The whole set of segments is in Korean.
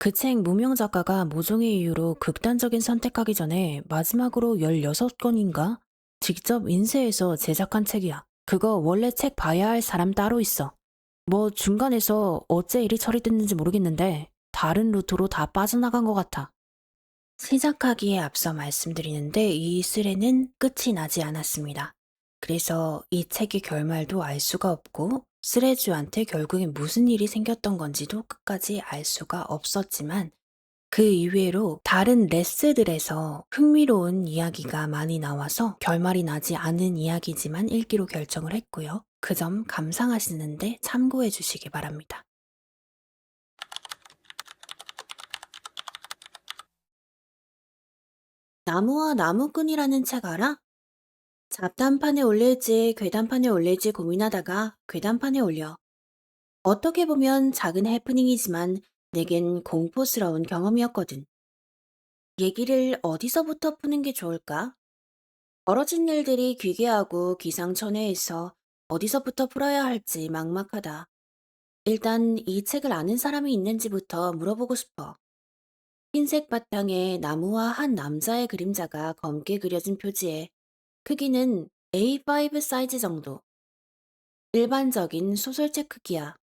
그 책 무명 작가가 모종의 이유로 극단적인 선택하기 전에 마지막으로 16권인가? 직접 인쇄해서 제작한 책이야. 그거 원래 책 봐야 할 사람 따로 있어. 뭐 중간에서 어째 일이 처리됐는지 모르겠는데 다른 루트로 다 빠져나간 것 같아. 시작하기에 앞서 말씀드리는데 이 슬에는 끝이 나지 않았습니다. 그래서 이 책의 결말도 알 수가 없고 스레주한테 결국엔 무슨 일이 생겼던 건지도 끝까지 알 수가 없었지만 그 이외로 다른 레스들에서 흥미로운 이야기가 많이 나와서 결말이 나지 않은 이야기지만 읽기로 결정을 했고요. 그 점 감상하시는데 참고해 주시기 바랍니다. 나무와 나무꾼이라는 책 알아? 잡담판에 올릴지 괴담판에 올릴지 고민하다가 괴담판에 올려. 어떻게 보면 작은 해프닝이지만 내겐 공포스러운 경험이었거든. 얘기를 어디서부터 푸는 게 좋을까? 벌어진 일들이 기괴하고 기상천외해서 어디서부터 풀어야 할지 막막하다. 일단 이 책을 아는 사람이 있는지부터 물어보고 싶어. 흰색 바탕에 나무와 한 남자의 그림자가 검게 그려진 표지에 크기는 A5 사이즈 정도. 일반적인 소설책 크기야.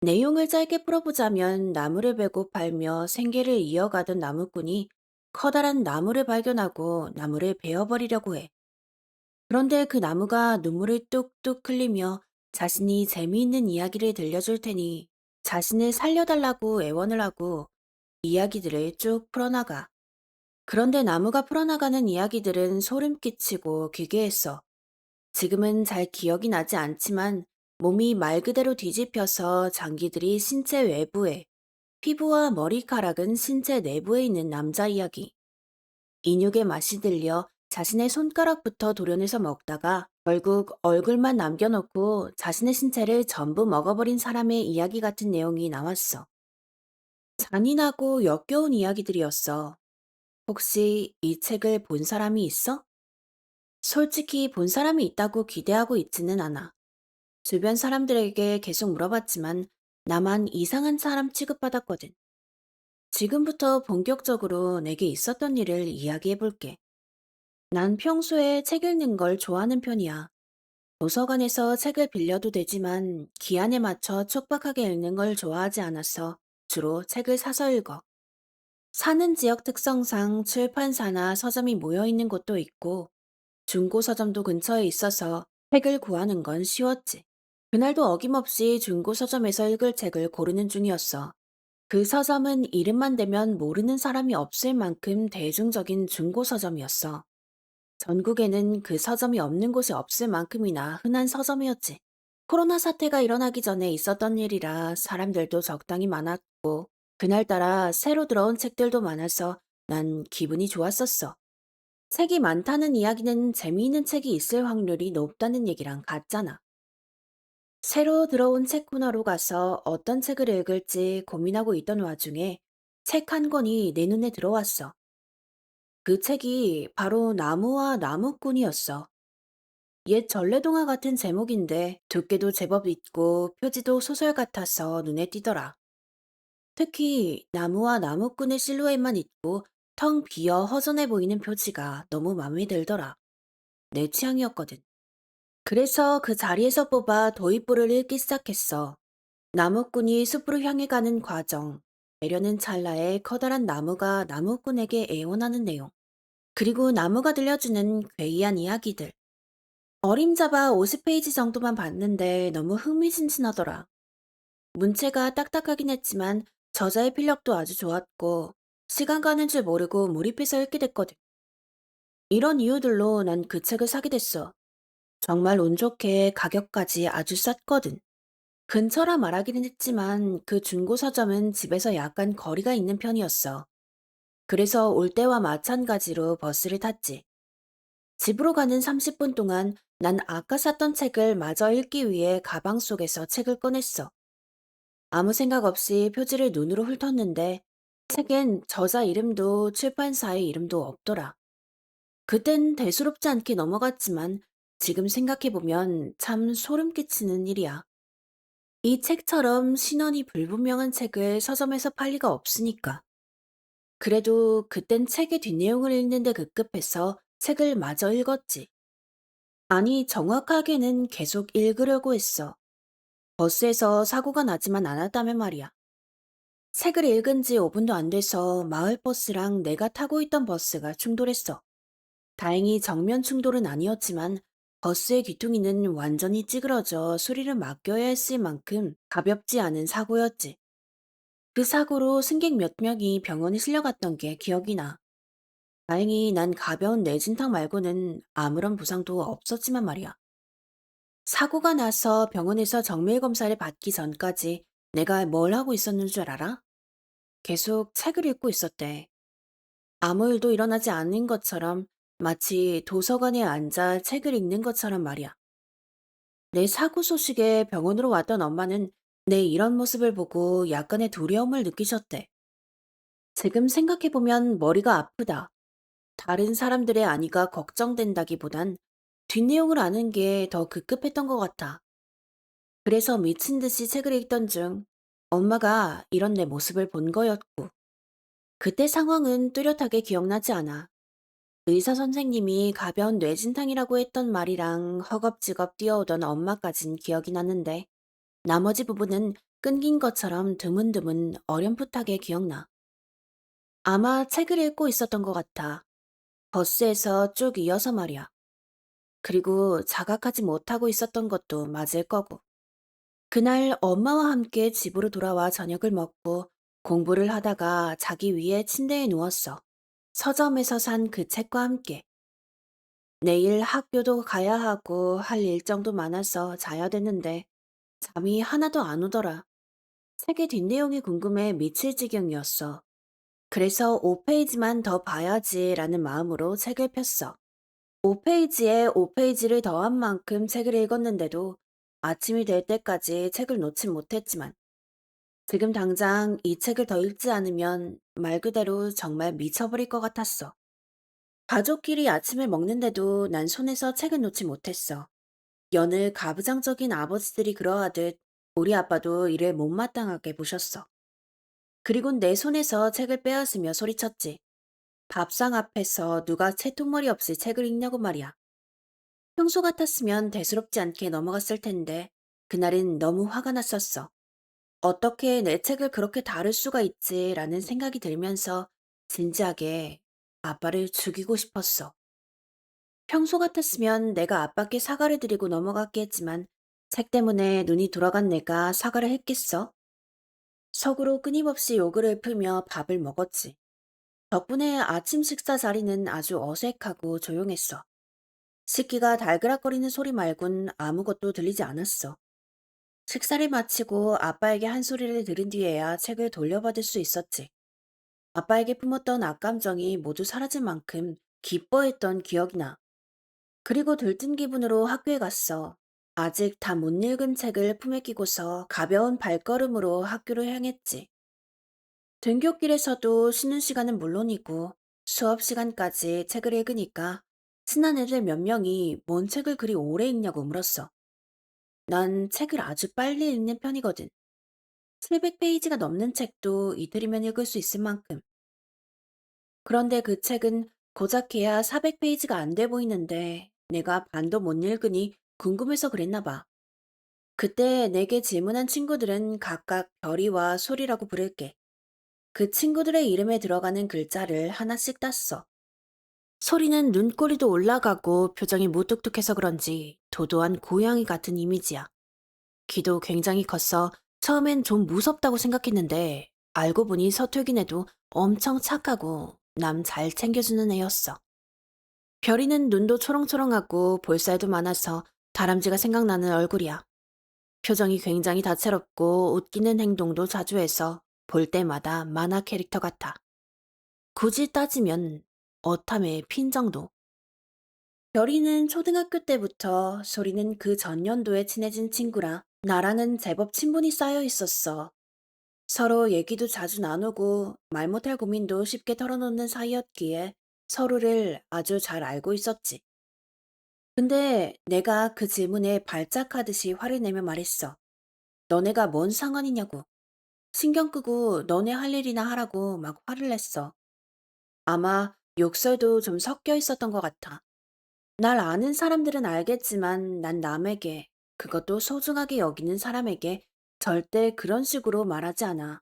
내용을 짧게 풀어보자면 나무를 베고 팔며 생계를 이어가던 나무꾼이 커다란 나무를 발견하고 나무를 베어버리려고 해. 그런데 그 나무가 눈물을 뚝뚝 흘리며 자신이 재미있는 이야기를 들려줄 테니 자신을 살려달라고 애원을 하고 이야기들을 쭉 풀어나가. 그런데 나무가 풀어나가는 이야기들은 소름 끼치고 기괴했어. 지금은 잘 기억이 나지 않지만 몸이 말 그대로 뒤집혀서 장기들이 신체 외부에, 피부와 머리카락은 신체 내부에 있는 남자 이야기. 인육의 맛이 들려 자신의 손가락부터 도려내서 먹다가 결국 얼굴만 남겨놓고 자신의 신체를 전부 먹어버린 사람의 이야기 같은 내용이 나왔어. 잔인하고 역겨운 이야기들이었어. 혹시 이 책을 본 사람이 있어? 솔직히 본 사람이 있다고 기대하고 있지는 않아. 주변 사람들에게 계속 물어봤지만 나만 이상한 사람 취급받았거든. 지금부터 본격적으로 내게 있었던 일을 이야기해 볼게. 난 평소에 책 읽는 걸 좋아하는 편이야. 도서관에서 책을 빌려도 되지만 기한에 맞춰 촉박하게 읽는 걸 좋아하지 않아서 주로 책을 사서 읽어. 사는 지역 특성상 출판사나 서점이 모여 있는 곳도 있고 중고 서점도 근처에 있어서 책을 구하는 건 쉬웠지. 그날도 어김없이 중고 서점에서 읽을 책을 고르는 중이었어. 그 서점은 이름만 대면 모르는 사람이 없을 만큼 대중적인 중고 서점이었어. 전국에는 그 서점이 없는 곳이 없을 만큼이나 흔한 서점이었지. 코로나 사태가 일어나기 전에 있었던 일이라 사람들도 적당히 많았고, 그날따라 새로 들어온 책들도 많아서 난 기분이 좋았었어. 책이 많다는 이야기는 재미있는 책이 있을 확률이 높다는 얘기랑 같잖아. 새로 들어온 책 코너로 가서 어떤 책을 읽을지 고민하고 있던 와중에 책 한 권이 내 눈에 들어왔어. 그 책이 바로 나무와 나무꾼이었어. 옛 전래동화 같은 제목인데 두께도 제법 있고 표지도 소설 같아서 눈에 띄더라. 특히 나무와 나무꾼의 실루엣만 있고 텅 비어 허전해 보이는 표지가 너무 마음에 들더라. 내 취향이었거든. 그래서 그 자리에서 뽑아 도입부를 읽기 시작했어. 나무꾼이 숲으로 향해 가는 과정, 배려는 찰나에 커다란 나무가 나무꾼에게 애원하는 내용, 그리고 나무가 들려주는 괴이한 이야기들. 어림잡아 50페이지 정도만 봤는데 너무 흥미진진하더라. 문체가 딱딱하긴 했지만 저자의 필력도 아주 좋았고 시간 가는 줄 모르고 몰입해서 읽게 됐거든. 이런 이유들로 난 그 책을 사게 됐어. 정말 운 좋게 가격까지 아주 쌌거든. 근처라 말하기는 했지만 그 중고 서점은 집에서 약간 거리가 있는 편이었어. 그래서 올 때와 마찬가지로 버스를 탔지. 집으로 가는 30분 동안 난 아까 샀던 책을 마저 읽기 위해 가방 속에서 책을 꺼냈어. 아무 생각 없이 표지를 눈으로 훑었는데 책엔 저자 이름도 출판사의 이름도 없더라. 그땐 대수롭지 않게 넘어갔지만 지금 생각해보면 참 소름 끼치는 일이야. 이 책처럼 신원이 불분명한 책을 서점에서 팔 리가 없으니까. 그래도 그땐 책의 뒷내용을 읽는데 급급해서 책을 마저 읽었지. 아니, 정확하게는 계속 읽으려고 했어. 버스에서 사고가 나지만 않았다면 말이야. 책을 읽은 지 5분도 안 돼서 마을버스랑 내가 타고 있던 버스가 충돌했어. 다행히 정면 충돌은 아니었지만 버스의 귀퉁이는 완전히 찌그러져 소리를 맡겨야 했을 만큼 가볍지 않은 사고였지. 그 사고로 승객 몇 명이 병원에 실려갔던 게 기억이 나. 다행히 난 가벼운 뇌진탕 말고는 아무런 부상도 없었지만 말이야. 사고가 나서 병원에서 정밀 검사를 받기 전까지 내가 뭘 하고 있었는 줄 알아? 계속 책을 읽고 있었대. 아무 일도 일어나지 않은 것처럼 마치 도서관에 앉아 책을 읽는 것처럼 말이야. 내 사고 소식에 병원으로 왔던 엄마는 내 이런 모습을 보고 약간의 두려움을 느끼셨대. 지금 생각해보면 머리가 아프다. 다른 사람들의 안위가 걱정된다기보단 뒷내용을 아는 게 더 급급했던 것 같아. 그래서 미친 듯이 책을 읽던 중 엄마가 이런 내 모습을 본 거였고, 그때 상황은 뚜렷하게 기억나지 않아. 의사 선생님이 가벼운 뇌진탕이라고 했던 말이랑 허겁지겁 뛰어오던 엄마까진 기억이 나는데, 나머지 부분은 끊긴 것처럼 드문드문 어렴풋하게 기억나. 아마 책을 읽고 있었던 것 같아. 버스에서 쭉 이어서 말이야. 그리고 자각하지 못하고 있었던 것도 맞을 거고. 그날 엄마와 함께 집으로 돌아와 저녁을 먹고 공부를 하다가 자기 위에 침대에 누웠어. 서점에서 산 그 책과 함께. 내일 학교도 가야 하고 할 일정도 많아서 자야 되는데 잠이 하나도 안 오더라. 책의 뒷내용이 궁금해 미칠 지경이었어. 그래서 5페이지만 더 봐야지라는 마음으로 책을 폈어. 5페이지에 5페이지를 더한 만큼 책을 읽었는데도 아침이 될 때까지 책을 놓진 못했지만 지금 당장 이 책을 더 읽지 않으면 말 그대로 정말 미쳐버릴 것 같았어. 가족끼리 아침을 먹는데도 난 손에서 책을 놓지 못했어. 여느 가부장적인 아버지들이 그러하듯 우리 아빠도 이를 못마땅하게 보셨어. 그리고 내 손에서 책을 빼앗으며 소리쳤지. 밥상 앞에서 누가 채통머리 없이 책을 읽냐고 말이야. 평소 같았으면 대수롭지 않게 넘어갔을 텐데 그날은 너무 화가 났었어. 어떻게 내 책을 그렇게 다룰 수가 있지라는 생각이 들면서 진지하게 아빠를 죽이고 싶었어. 평소 같았으면 내가 아빠께 사과를 드리고 넘어갔겠지만 책 때문에 눈이 돌아간 내가 사과를 했겠어? 속으로 끊임없이 욕을 읊으며 밥을 먹었지. 덕분에 아침 식사 자리는 아주 어색하고 조용했어. 식기가 달그락거리는 소리 말곤 아무것도 들리지 않았어. 식사를 마치고 아빠에게 한 소리를 들은 뒤에야 책을 돌려받을 수 있었지. 아빠에게 품었던 악감정이 모두 사라질 만큼 기뻐했던 기억이 나. 그리고 들뜬 기분으로 학교에 갔어. 아직 다 못 읽은 책을 품에 끼고서 가벼운 발걸음으로 학교로 향했지. 등굣길에서도 쉬는 시간은 물론이고 수업 시간까지 책을 읽으니까 친한 애들 몇 명이 뭔 책을 그리 오래 읽냐고 물었어. 난 책을 아주 빨리 읽는 편이거든. 700페이지가 넘는 책도 이틀이면 읽을 수 있을 만큼. 그런데 그 책은 고작 해야 400페이지가 안 돼 보이는데 내가 반도 못 읽으니 궁금해서 그랬나 봐. 그때 내게 질문한 친구들은 각각 별이와 소리라고 부를게. 그 친구들의 이름에 들어가는 글자를 하나씩 땄어. 소리는 눈꼬리도 올라가고 표정이 무뚝뚝해서 그런지 도도한 고양이 같은 이미지야. 키도 굉장히 컸어 처음엔 좀 무섭다고 생각했는데 알고 보니 서툴긴 해도 엄청 착하고 남 잘 챙겨주는 애였어. 별이는 눈도 초롱초롱하고 볼살도 많아서 다람쥐가 생각나는 얼굴이야. 표정이 굉장히 다채롭고 웃기는 행동도 자주 해서 볼 때마다 만화 캐릭터 같아. 굳이 따지면 어탐의 핀 정도. 별이는 초등학교 때부터 소리는 그 전년도에 친해진 친구라 나랑은 제법 친분이 쌓여 있었어. 서로 얘기도 자주 나누고 말 못할 고민도 쉽게 털어놓는 사이였기에 서로를 아주 잘 알고 있었지. 근데 내가 그 질문에 발작하듯이 화를 내며 말했어. 너네가 뭔 상관이냐고. 신경 끄고 너네 할 일이나 하라고 막 화를 냈어. 아마 욕설도 좀 섞여 있었던 것 같아. 날 아는 사람들은 알겠지만 난 남에게, 그것도 소중하게 여기는 사람에게 절대 그런 식으로 말하지 않아.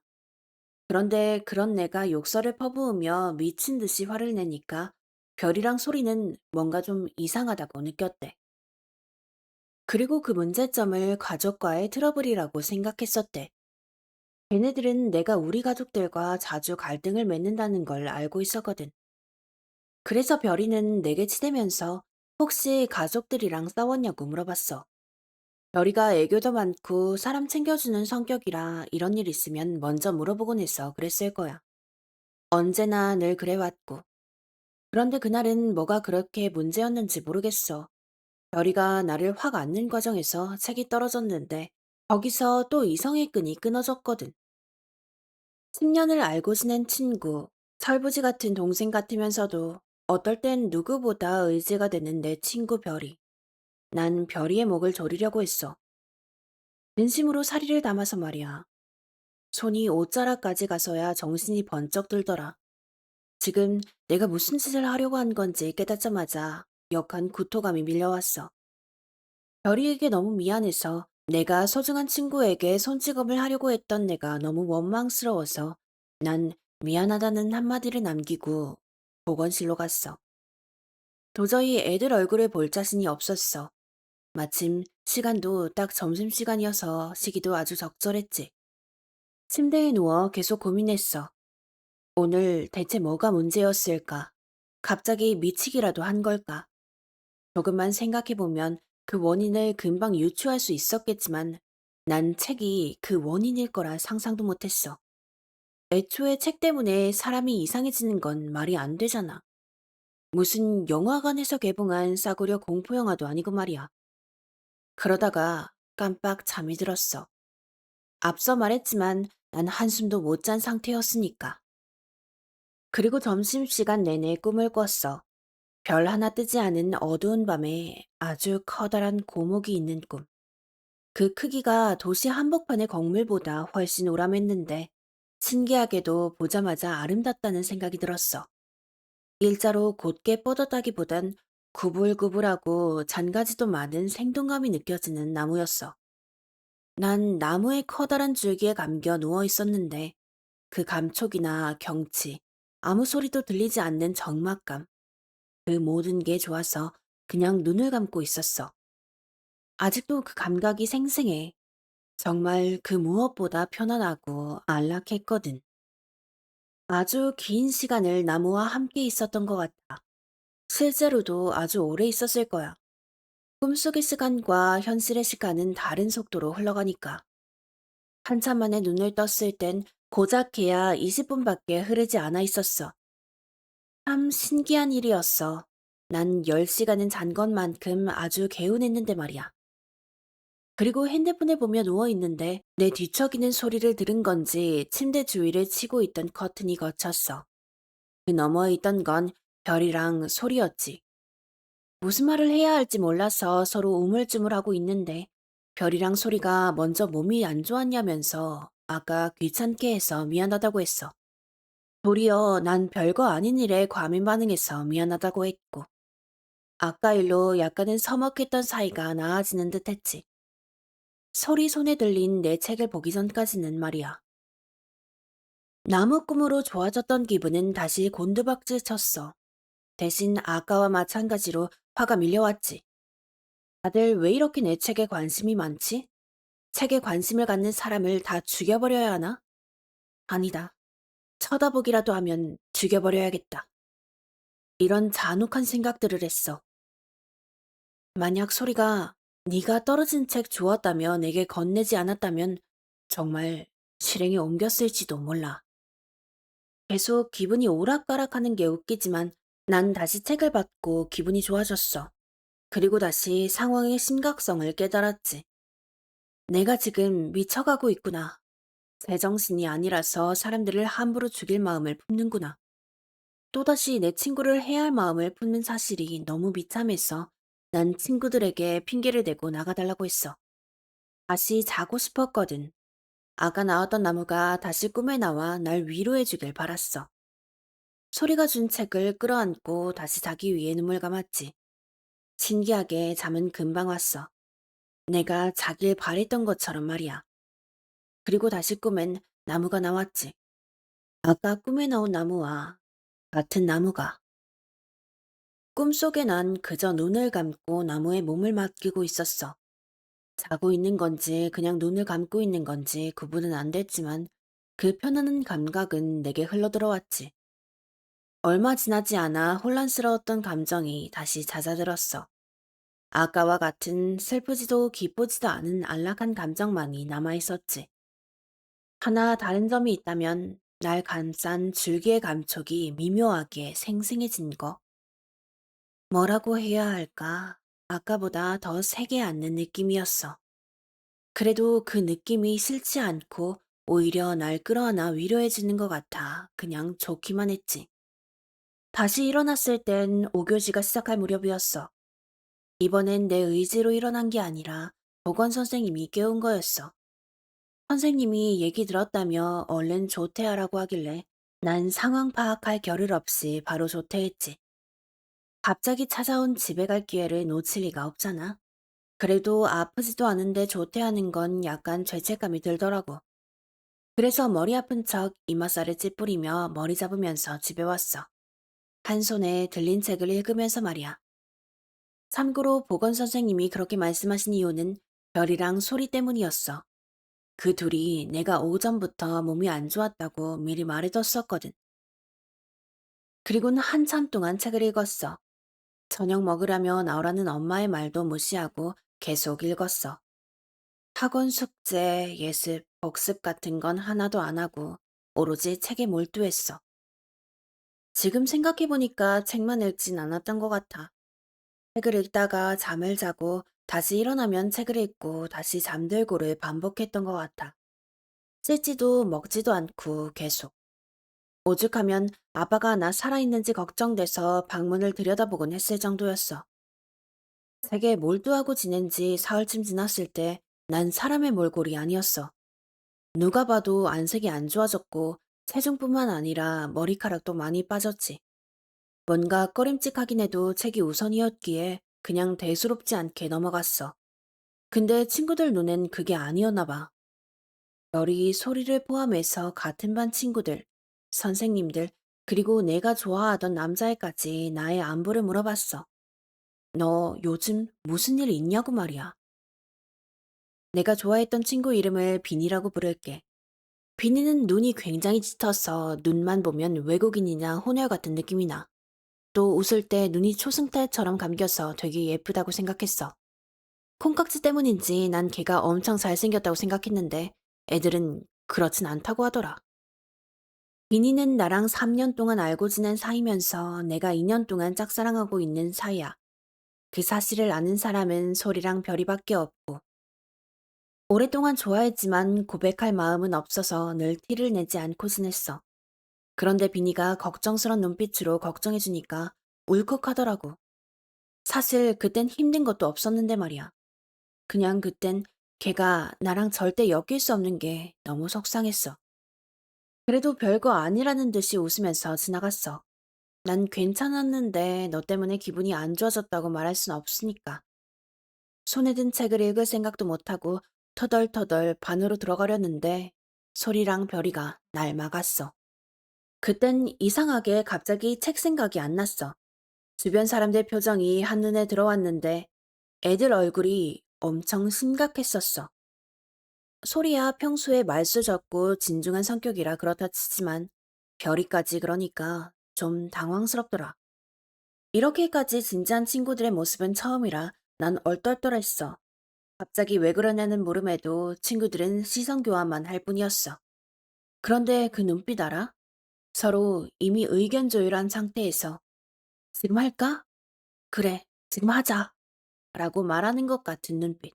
그런데 그런 내가 욕설을 퍼부으며 미친 듯이 화를 내니까 별이랑 소리는 뭔가 좀 이상하다고 느꼈대. 그리고 그 문제점을 가족과의 트러블이라고 생각했었대. 걔네들은 내가 우리 가족들과 자주 갈등을 맺는다는 걸 알고 있었거든. 그래서 별이는 내게 치대면서 혹시 가족들이랑 싸웠냐고 물어봤어. 별이가 애교도 많고 사람 챙겨주는 성격이라 이런 일 있으면 먼저 물어보곤 해서 그랬을 거야. 언제나 늘 그래왔고. 그런데 그날은 뭐가 그렇게 문제였는지 모르겠어. 별이가 나를 확 안는 과정에서 책이 떨어졌는데 거기서 또 이성의 끈이 끊어졌거든. 10년을 알고 지낸 친구, 철부지 같은 동생 같으면서도 어떨 땐 누구보다 의지가 되는 내 친구 별이. 난 별이의 목을 조리려고 했어. 진심으로 사리를 담아서 말이야. 손이 옷자락까지 가서야 정신이 번쩍 들더라. 지금 내가 무슨 짓을 하려고 한 건지 깨닫자마자 역한 구토감이 밀려왔어. 별이에게 너무 미안해서 내가 소중한 친구에게 손찌검을 하려고 했던 내가 너무 원망스러워서 난 미안하다는 한마디를 남기고 보건실로 갔어. 도저히 애들 얼굴을 볼 자신이 없었어. 마침 시간도 딱 점심시간이어서 시기도 아주 적절했지. 침대에 누워 계속 고민했어. 오늘 대체 뭐가 문제였을까? 갑자기 미치기라도 한 걸까? 조금만 생각해보면 그 원인을 금방 유추할 수 있었겠지만 난 책이 그 원인일 거라 상상도 못했어. 애초에 책 때문에 사람이 이상해지는 건 말이 안 되잖아. 무슨 영화관에서 개봉한 싸구려 공포영화도 아니고 말이야. 그러다가 깜빡 잠이 들었어. 앞서 말했지만 난 한숨도 못 잔 상태였으니까. 그리고 점심시간 내내 꿈을 꿨어. 별 하나 뜨지 않은 어두운 밤에 아주 커다란 고목이 있는 꿈. 그 크기가 도시 한복판의 건물보다 훨씬 오람했는데 신기하게도 보자마자 아름답다는 생각이 들었어. 일자로 곧게 뻗었다기보단 구불구불하고 잔가지도 많은 생동감이 느껴지는 나무였어. 난 나무의 커다란 줄기에 감겨 누워 있었는데 그 감촉이나 경치, 아무 소리도 들리지 않는 적막감, 그 모든 게 좋아서 그냥 눈을 감고 있었어. 아직도 그 감각이 생생해. 정말 그 무엇보다 편안하고 안락했거든. 아주 긴 시간을 나무와 함께 있었던 것 같아. 실제로도 아주 오래 있었을 거야. 꿈속의 시간과 현실의 시간은 다른 속도로 흘러가니까. 한참 만에 눈을 떴을 땐 고작해야 20분밖에 흐르지 않아 있었어. 참 신기한 일이었어. 난 10시간은 잔 것만큼 아주 개운했는데 말이야. 그리고 핸드폰을 보며 누워있는데 내 뒤척이는 소리를 들은 건지 침대 주위를 치고 있던 커튼이 걷혔어. 그 너머에 있던 건 별이랑 소리였지. 무슨 말을 해야 할지 몰라서 서로 우물쭈물하고 있는데 별이랑 소리가 먼저 몸이 안 좋았냐면서 아까 귀찮게 해서 미안하다고 했어. 도리어 난 별거 아닌 일에 과민 반응해서 미안하다고 했고 아까 일로 약간은 서먹했던 사이가 나아지는 듯 했지. 소리 손에 들린 내 책을 보기 전까지는 말이야. 나무 꿈으로 좋아졌던 기분은 다시 곤두박질 쳤어. 대신 아까와 마찬가지로 화가 밀려왔지. 다들 왜 이렇게 내 책에 관심이 많지? 책에 관심을 갖는 사람을 다 죽여버려야 하나? 아니다. 쳐다보기라도 하면 죽여버려야겠다. 이런 잔혹한 생각들을 했어. 만약 소리가 네가 떨어진 책 주웠다며 내게 건네지 않았다면 정말 실행에 옮겼을지도 몰라. 계속 기분이 오락가락하는 게 웃기지만 난 다시 책을 받고 기분이 좋아졌어. 그리고 다시 상황의 심각성을 깨달았지. 내가 지금 미쳐가고 있구나. 제정신이 아니라서 사람들을 함부로 죽일 마음을 품는구나. 또다시 내 친구를 해야 할 마음을 품는 사실이 너무 비참해서 난 친구들에게 핑계를 대고 나가달라고 했어. 다시 자고 싶었거든. 아까 나왔던 나무가 다시 꿈에 나와 날 위로해 주길 바랐어. 소리가 준 책을 끌어안고 다시 자기 위해 눈물 감았지. 신기하게 잠은 금방 왔어. 내가 자길 바랬던 것처럼 말이야. 그리고 다시 꿈엔 나무가 나왔지. 아까 꿈에 나온 나무와 같은 나무가. 꿈속에 난 그저 눈을 감고 나무에 몸을 맡기고 있었어. 자고 있는 건지 그냥 눈을 감고 있는 건지 구분은 안 됐지만 그 편안한 감각은 내게 흘러들어왔지. 얼마 지나지 않아 혼란스러웠던 감정이 다시 잦아들었어. 아까와 같은 슬프지도 기쁘지도 않은 안락한 감정만이 남아있었지. 하나 다른 점이 있다면 날 감싼 줄기의 감촉이 미묘하게 생생해진 거. 뭐라고 해야 할까? 아까보다 더 세게 앉는 느낌이었어. 그래도 그 느낌이 싫지 않고 오히려 날 끌어안아 위로해주는 것 같아 그냥 좋기만 했지. 다시 일어났을 땐 5교시가 시작할 무렵이었어. 이번엔 내 의지로 일어난 게 아니라 보건 선생님이 깨운 거였어. 선생님이 얘기 들었다며 얼른 조퇴하라고 하길래 난 상황 파악할 겨를 없이 바로 조퇴했지. 갑자기 찾아온 집에 갈 기회를 놓칠 리가 없잖아. 그래도 아프지도 않은데 조퇴하는 건 약간 죄책감이 들더라고. 그래서 머리 아픈 척 이마살을 찌푸리며 머리 잡으면서 집에 왔어. 한 손에 들린 책을 읽으면서 말이야. 참고로 보건 선생님이 그렇게 말씀하신 이유는 별이랑 소리 때문이었어. 그 둘이 내가 오전부터 몸이 안 좋았다고 미리 말해뒀었거든. 그리고는 한참 동안 책을 읽었어. 저녁 먹으라며 나오라는 엄마의 말도 무시하고 계속 읽었어. 학원 숙제, 예습, 복습 같은 건 하나도 안 하고 오로지 책에 몰두했어. 지금 생각해보니까 책만 읽진 않았던 것 같아. 책을 읽다가 잠을 자고 다시 일어나면 책을 읽고 다시 잠들고를 반복했던 것 같아. 씻지도 먹지도 않고 계속. 오죽하면 아빠가 나 살아있는지 걱정돼서 방문을 들여다보곤 했을 정도였어. 책에 몰두하고 지낸 지 사흘쯤 지났을 때 난 사람의 몰골이 아니었어. 누가 봐도 안색이 안 좋아졌고 체중뿐만 아니라 머리카락도 많이 빠졌지. 뭔가 꺼림칙하긴 해도 책이 우선이었기에 그냥 대수롭지 않게 넘어갔어. 근데 친구들 눈엔 그게 아니었나 봐. 별이 소리를 포함해서 같은 반 친구들, 선생님들, 그리고 내가 좋아하던 남자애까지 나의 안부를 물어봤어. 너 요즘 무슨 일 있냐고 말이야. 내가 좋아했던 친구 이름을 비니라고 부를게. 비니는 눈이 굉장히 짙어서 눈만 보면 외국인이나 혼혈 같은 느낌이 나. 또 웃을 때 눈이 초승달처럼 감겨서 되게 예쁘다고 생각했어. 콩깍지 때문인지 난 걔가 엄청 잘생겼다고 생각했는데 애들은 그렇진 않다고 하더라. 비니는 나랑 3년 동안 알고 지낸 사이면서 내가 2년 동안 짝사랑하고 있는 사이야. 그 사실을 아는 사람은 소리랑 별이밖에 없고 오랫동안 좋아했지만 고백할 마음은 없어서 늘 티를 내지 않고 지냈어. 그런데 비니가 걱정스런 눈빛으로 걱정해주니까 울컥하더라고. 사실 그땐 힘든 것도 없었는데 말이야. 그냥 그땐 걔가 나랑 절대 엮일 수 없는 게 너무 속상했어. 그래도 별거 아니라는 듯이 웃으면서 지나갔어. 난 괜찮았는데 너 때문에 기분이 안 좋아졌다고 말할 순 없으니까. 손에 든 책을 읽을 생각도 못하고 터덜터덜 반으로 들어가려는데 소리랑 별이가 날 막았어. 그땐 이상하게 갑자기 책 생각이 안 났어. 주변 사람들 표정이 한눈에 들어왔는데 애들 얼굴이 엄청 심각했었어. 소리야 평소에 말수 적고 진중한 성격이라 그렇다 치지만 별이까지 그러니까 좀 당황스럽더라. 이렇게까지 진지한 친구들의 모습은 처음이라 난 얼떨떨했어. 갑자기 왜 그러냐는 물음에도 친구들은 시선 교환만 할 뿐이었어. 그런데 그 눈빛 알아? 서로 이미 의견 조율한 상태에서 지금 할까? 그래, 지금 하자. 라고 말하는 것 같은 눈빛.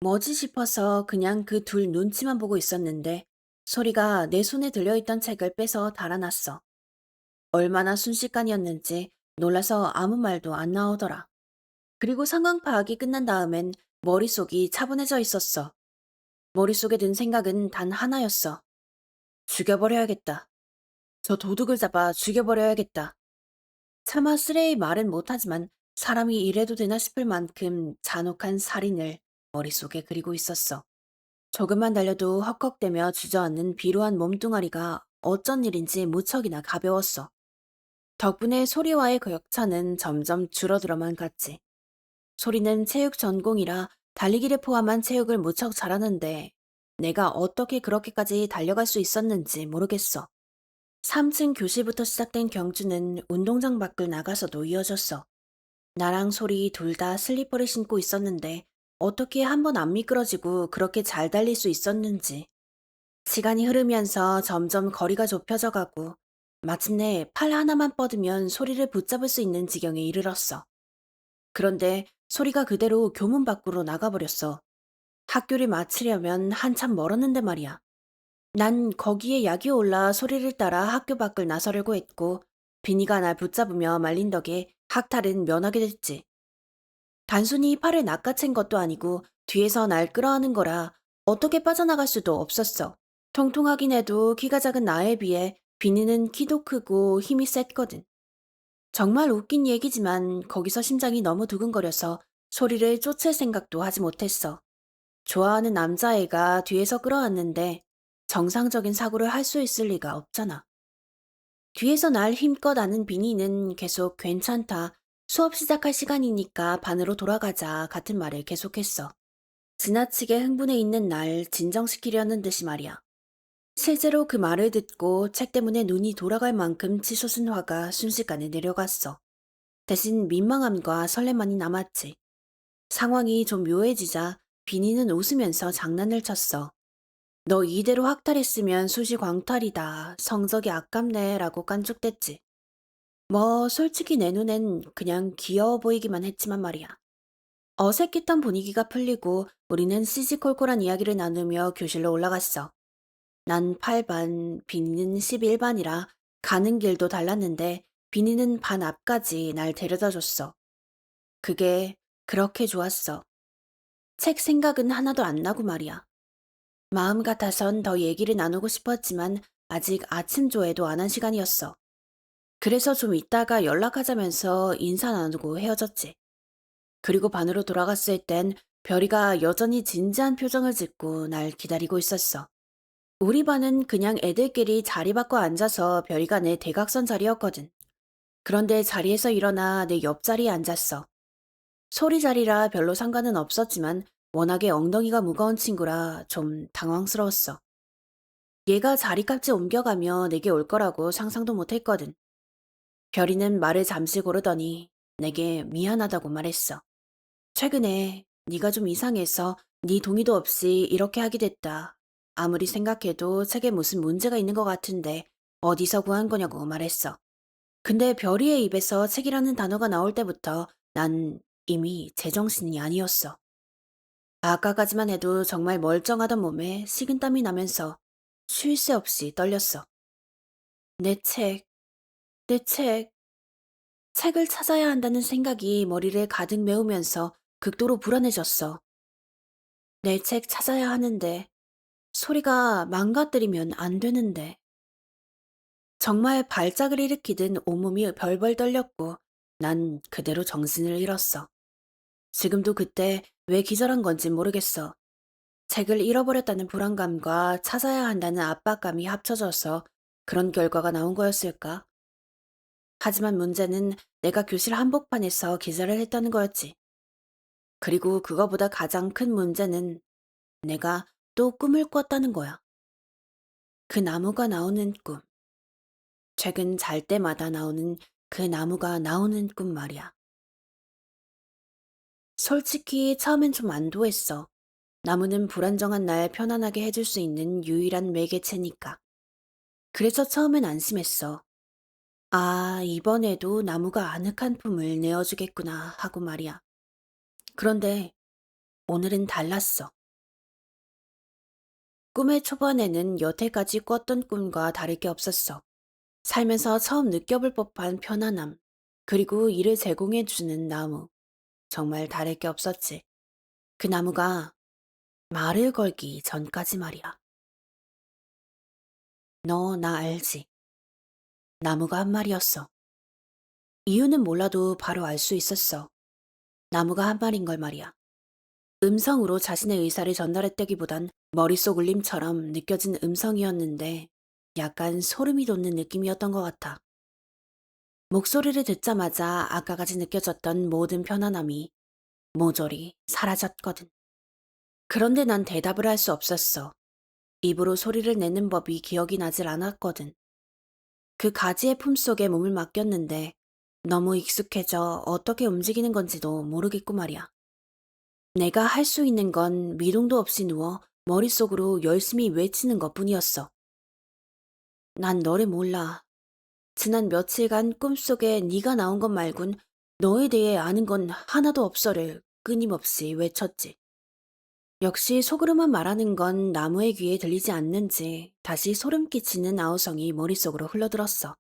뭐지 싶어서 그냥 그 둘 눈치만 보고 있었는데 소리가 내 손에 들려있던 책을 빼서 달아났어. 얼마나 순식간이었는지 놀라서 아무 말도 안 나오더라. 그리고 상황 파악이 끝난 다음엔 머릿속이 차분해져 있었어. 머릿속에 든 생각은 단 하나였어. 죽여버려야겠다. 저 도둑을 잡아 죽여버려야겠다. 차마 쓰레의 말은 못하지만 사람이 이래도 되나 싶을 만큼 잔혹한 살인을 머릿속에 그리고 있었어. 조금만 달려도 헉헉대며 주저앉는 비루한 몸뚱아리가 어쩐 일인지 무척이나 가벼웠어. 덕분에 소리와의 그 격차는 점점 줄어들어만 갔지. 소리는 체육 전공이라 달리기를 포함한 체육을 무척 잘하는데 내가 어떻게 그렇게까지 달려갈 수 있었는지 모르겠어. 3층 교실부터 시작된 경주는 운동장 밖을 나가서도 이어졌어. 나랑 소리 둘 다 슬리퍼를 신고 있었는데 어떻게 한 번 안 미끄러지고 그렇게 잘 달릴 수 있었는지. 시간이 흐르면서 점점 거리가 좁혀져 가고 마침내 팔 하나만 뻗으면 소리를 붙잡을 수 있는 지경에 이르렀어. 그런데 소리가 그대로 교문 밖으로 나가버렸어. 학교를 마치려면 한참 멀었는데 말이야. 난 거기에 약이 올라 소리를 따라 학교 밖을 나서려고 했고 비니가 날 붙잡으며 말린 덕에 학탈은 면하게 됐지. 단순히 팔을 낚아챈 것도 아니고 뒤에서 날 끌어안은 거라 어떻게 빠져나갈 수도 없었어. 통통하긴 해도 키가 작은 나에 비해 비니는 키도 크고 힘이 셌거든. 정말 웃긴 얘기지만 거기서 심장이 너무 두근거려서 소리를 쫓을 생각도 하지 못했어. 좋아하는 남자애가 뒤에서 끌어안는데 정상적인 사고를 할 수 있을 리가 없잖아. 뒤에서 날 힘껏 안은 비니는 계속 괜찮다. 수업 시작할 시간이니까 반으로 돌아가자 같은 말을 계속했어. 지나치게 흥분해 있는 날 진정시키려는 듯이 말이야. 실제로 그 말을 듣고 책 때문에 눈이 돌아갈 만큼 치솟은 화가 순식간에 내려갔어. 대신 민망함과 설렘만이 남았지. 상황이 좀 묘해지자 비니는 웃으면서 장난을 쳤어. 너 이대로 학탈했으면 수시 광탈이다. 성적이 아깝네. 라고 깐죽댔지. 뭐 솔직히 내 눈엔 그냥 귀여워 보이기만 했지만 말이야. 어색했던 분위기가 풀리고 우리는 시시콜콜한 이야기를 나누며 교실로 올라갔어. 난 8반, 비니는 11반이라 가는 길도 달랐는데 비니는 반 앞까지 날 데려다 줬어. 그게 그렇게 좋았어. 책 생각은 하나도 안 나고 말이야. 마음 같아선 더 얘기를 나누고 싶었지만 아직 아침 조회도 안 한 시간이었어. 그래서 좀 이따가 연락하자면서 인사 나누고 헤어졌지. 그리고 반으로 돌아갔을 땐 별이가 여전히 진지한 표정을 짓고 날 기다리고 있었어. 우리 반은 그냥 애들끼리 자리 바꿔 앉아서 별이가 내 대각선 자리였거든. 그런데 자리에서 일어나 내 옆자리에 앉았어. 소리 자리라 별로 상관은 없었지만 워낙에 엉덩이가 무거운 친구라 좀 당황스러웠어. 얘가 자리값이 옮겨가며 내게 올 거라고 상상도 못했거든. 별이는 말을 잠시 고르더니 내게 미안하다고 말했어. 최근에 네가 좀 이상해서 네 동의도 없이 이렇게 하게 됐다. 아무리 생각해도 책에 무슨 문제가 있는 것 같은데 어디서 구한 거냐고 말했어. 근데 별이의 입에서 책이라는 단어가 나올 때부터 난 이미 제정신이 아니었어. 아까까지만 해도 정말 멀쩡하던 몸에 식은땀이 나면서 쉴 새 없이 떨렸어. 내 책, 내 책, 책을 찾아야 한다는 생각이 머리를 가득 메우면서 극도로 불안해졌어. 내 책 찾아야 하는데 소리가 망가뜨리면 안 되는데. 정말 발작을 일으키듯 온몸이 벌벌 떨렸고 난 그대로 정신을 잃었어. 지금도 그때 왜 기절한 건지 모르겠어. 책을 잃어버렸다는 불안감과 찾아야 한다는 압박감이 합쳐져서 그런 결과가 나온 거였을까? 하지만 문제는 내가 교실 한복판에서 기절을 했다는 거였지. 그리고 그거보다 가장 큰 문제는 내가 또 꿈을 꿨다는 거야. 그 나무가 나오는 꿈. 최근 잘 때마다 나오는 그 나무가 나오는 꿈 말이야. 솔직히 처음엔 좀 안도했어. 나무는 불안정한 날 편안하게 해줄 수 있는 유일한 매개체니까. 그래서 처음엔 안심했어. 아, 이번에도 나무가 아늑한 품을 내어주겠구나 하고 말이야. 그런데 오늘은 달랐어. 꿈의 초반에는 여태까지 꿨던 꿈과 다를 게 없었어. 살면서 처음 느껴볼 법한 편안함, 그리고 이를 제공해주는 나무. 정말 다를 게 없었지. 그 나무가 말을 걸기 전까지 말이야. 너 나 알지? 나무가 한 말이었어. 이유는 몰라도 바로 알 수 있었어. 나무가 한 말인 걸 말이야. 음성으로 자신의 의사를 전달했다기보단 머릿속 울림처럼 느껴진 음성이었는데 약간 소름이 돋는 느낌이었던 것 같아. 목소리를 듣자마자 아까까지 느껴졌던 모든 편안함이 모조리 사라졌거든. 그런데 난 대답을 할 수 없었어. 입으로 소리를 내는 법이 기억이 나질 않았거든. 그 가지의 품속에 몸을 맡겼는데 너무 익숙해져 어떻게 움직이는 건지도 모르겠고 말이야. 내가 할 수 있는 건 미동도 없이 누워 머릿속으로 열심히 외치는 것뿐이었어. 난 너를 몰라. 지난 며칠간 꿈속에 네가 나온 것 말곤 너에 대해 아는 건 하나도 없어를 끊임없이 외쳤지. 역시 속으로만 말하는 건 나무의 귀에 들리지 않는지 다시 소름 끼치는 아우성이 머릿속으로 흘러들었어.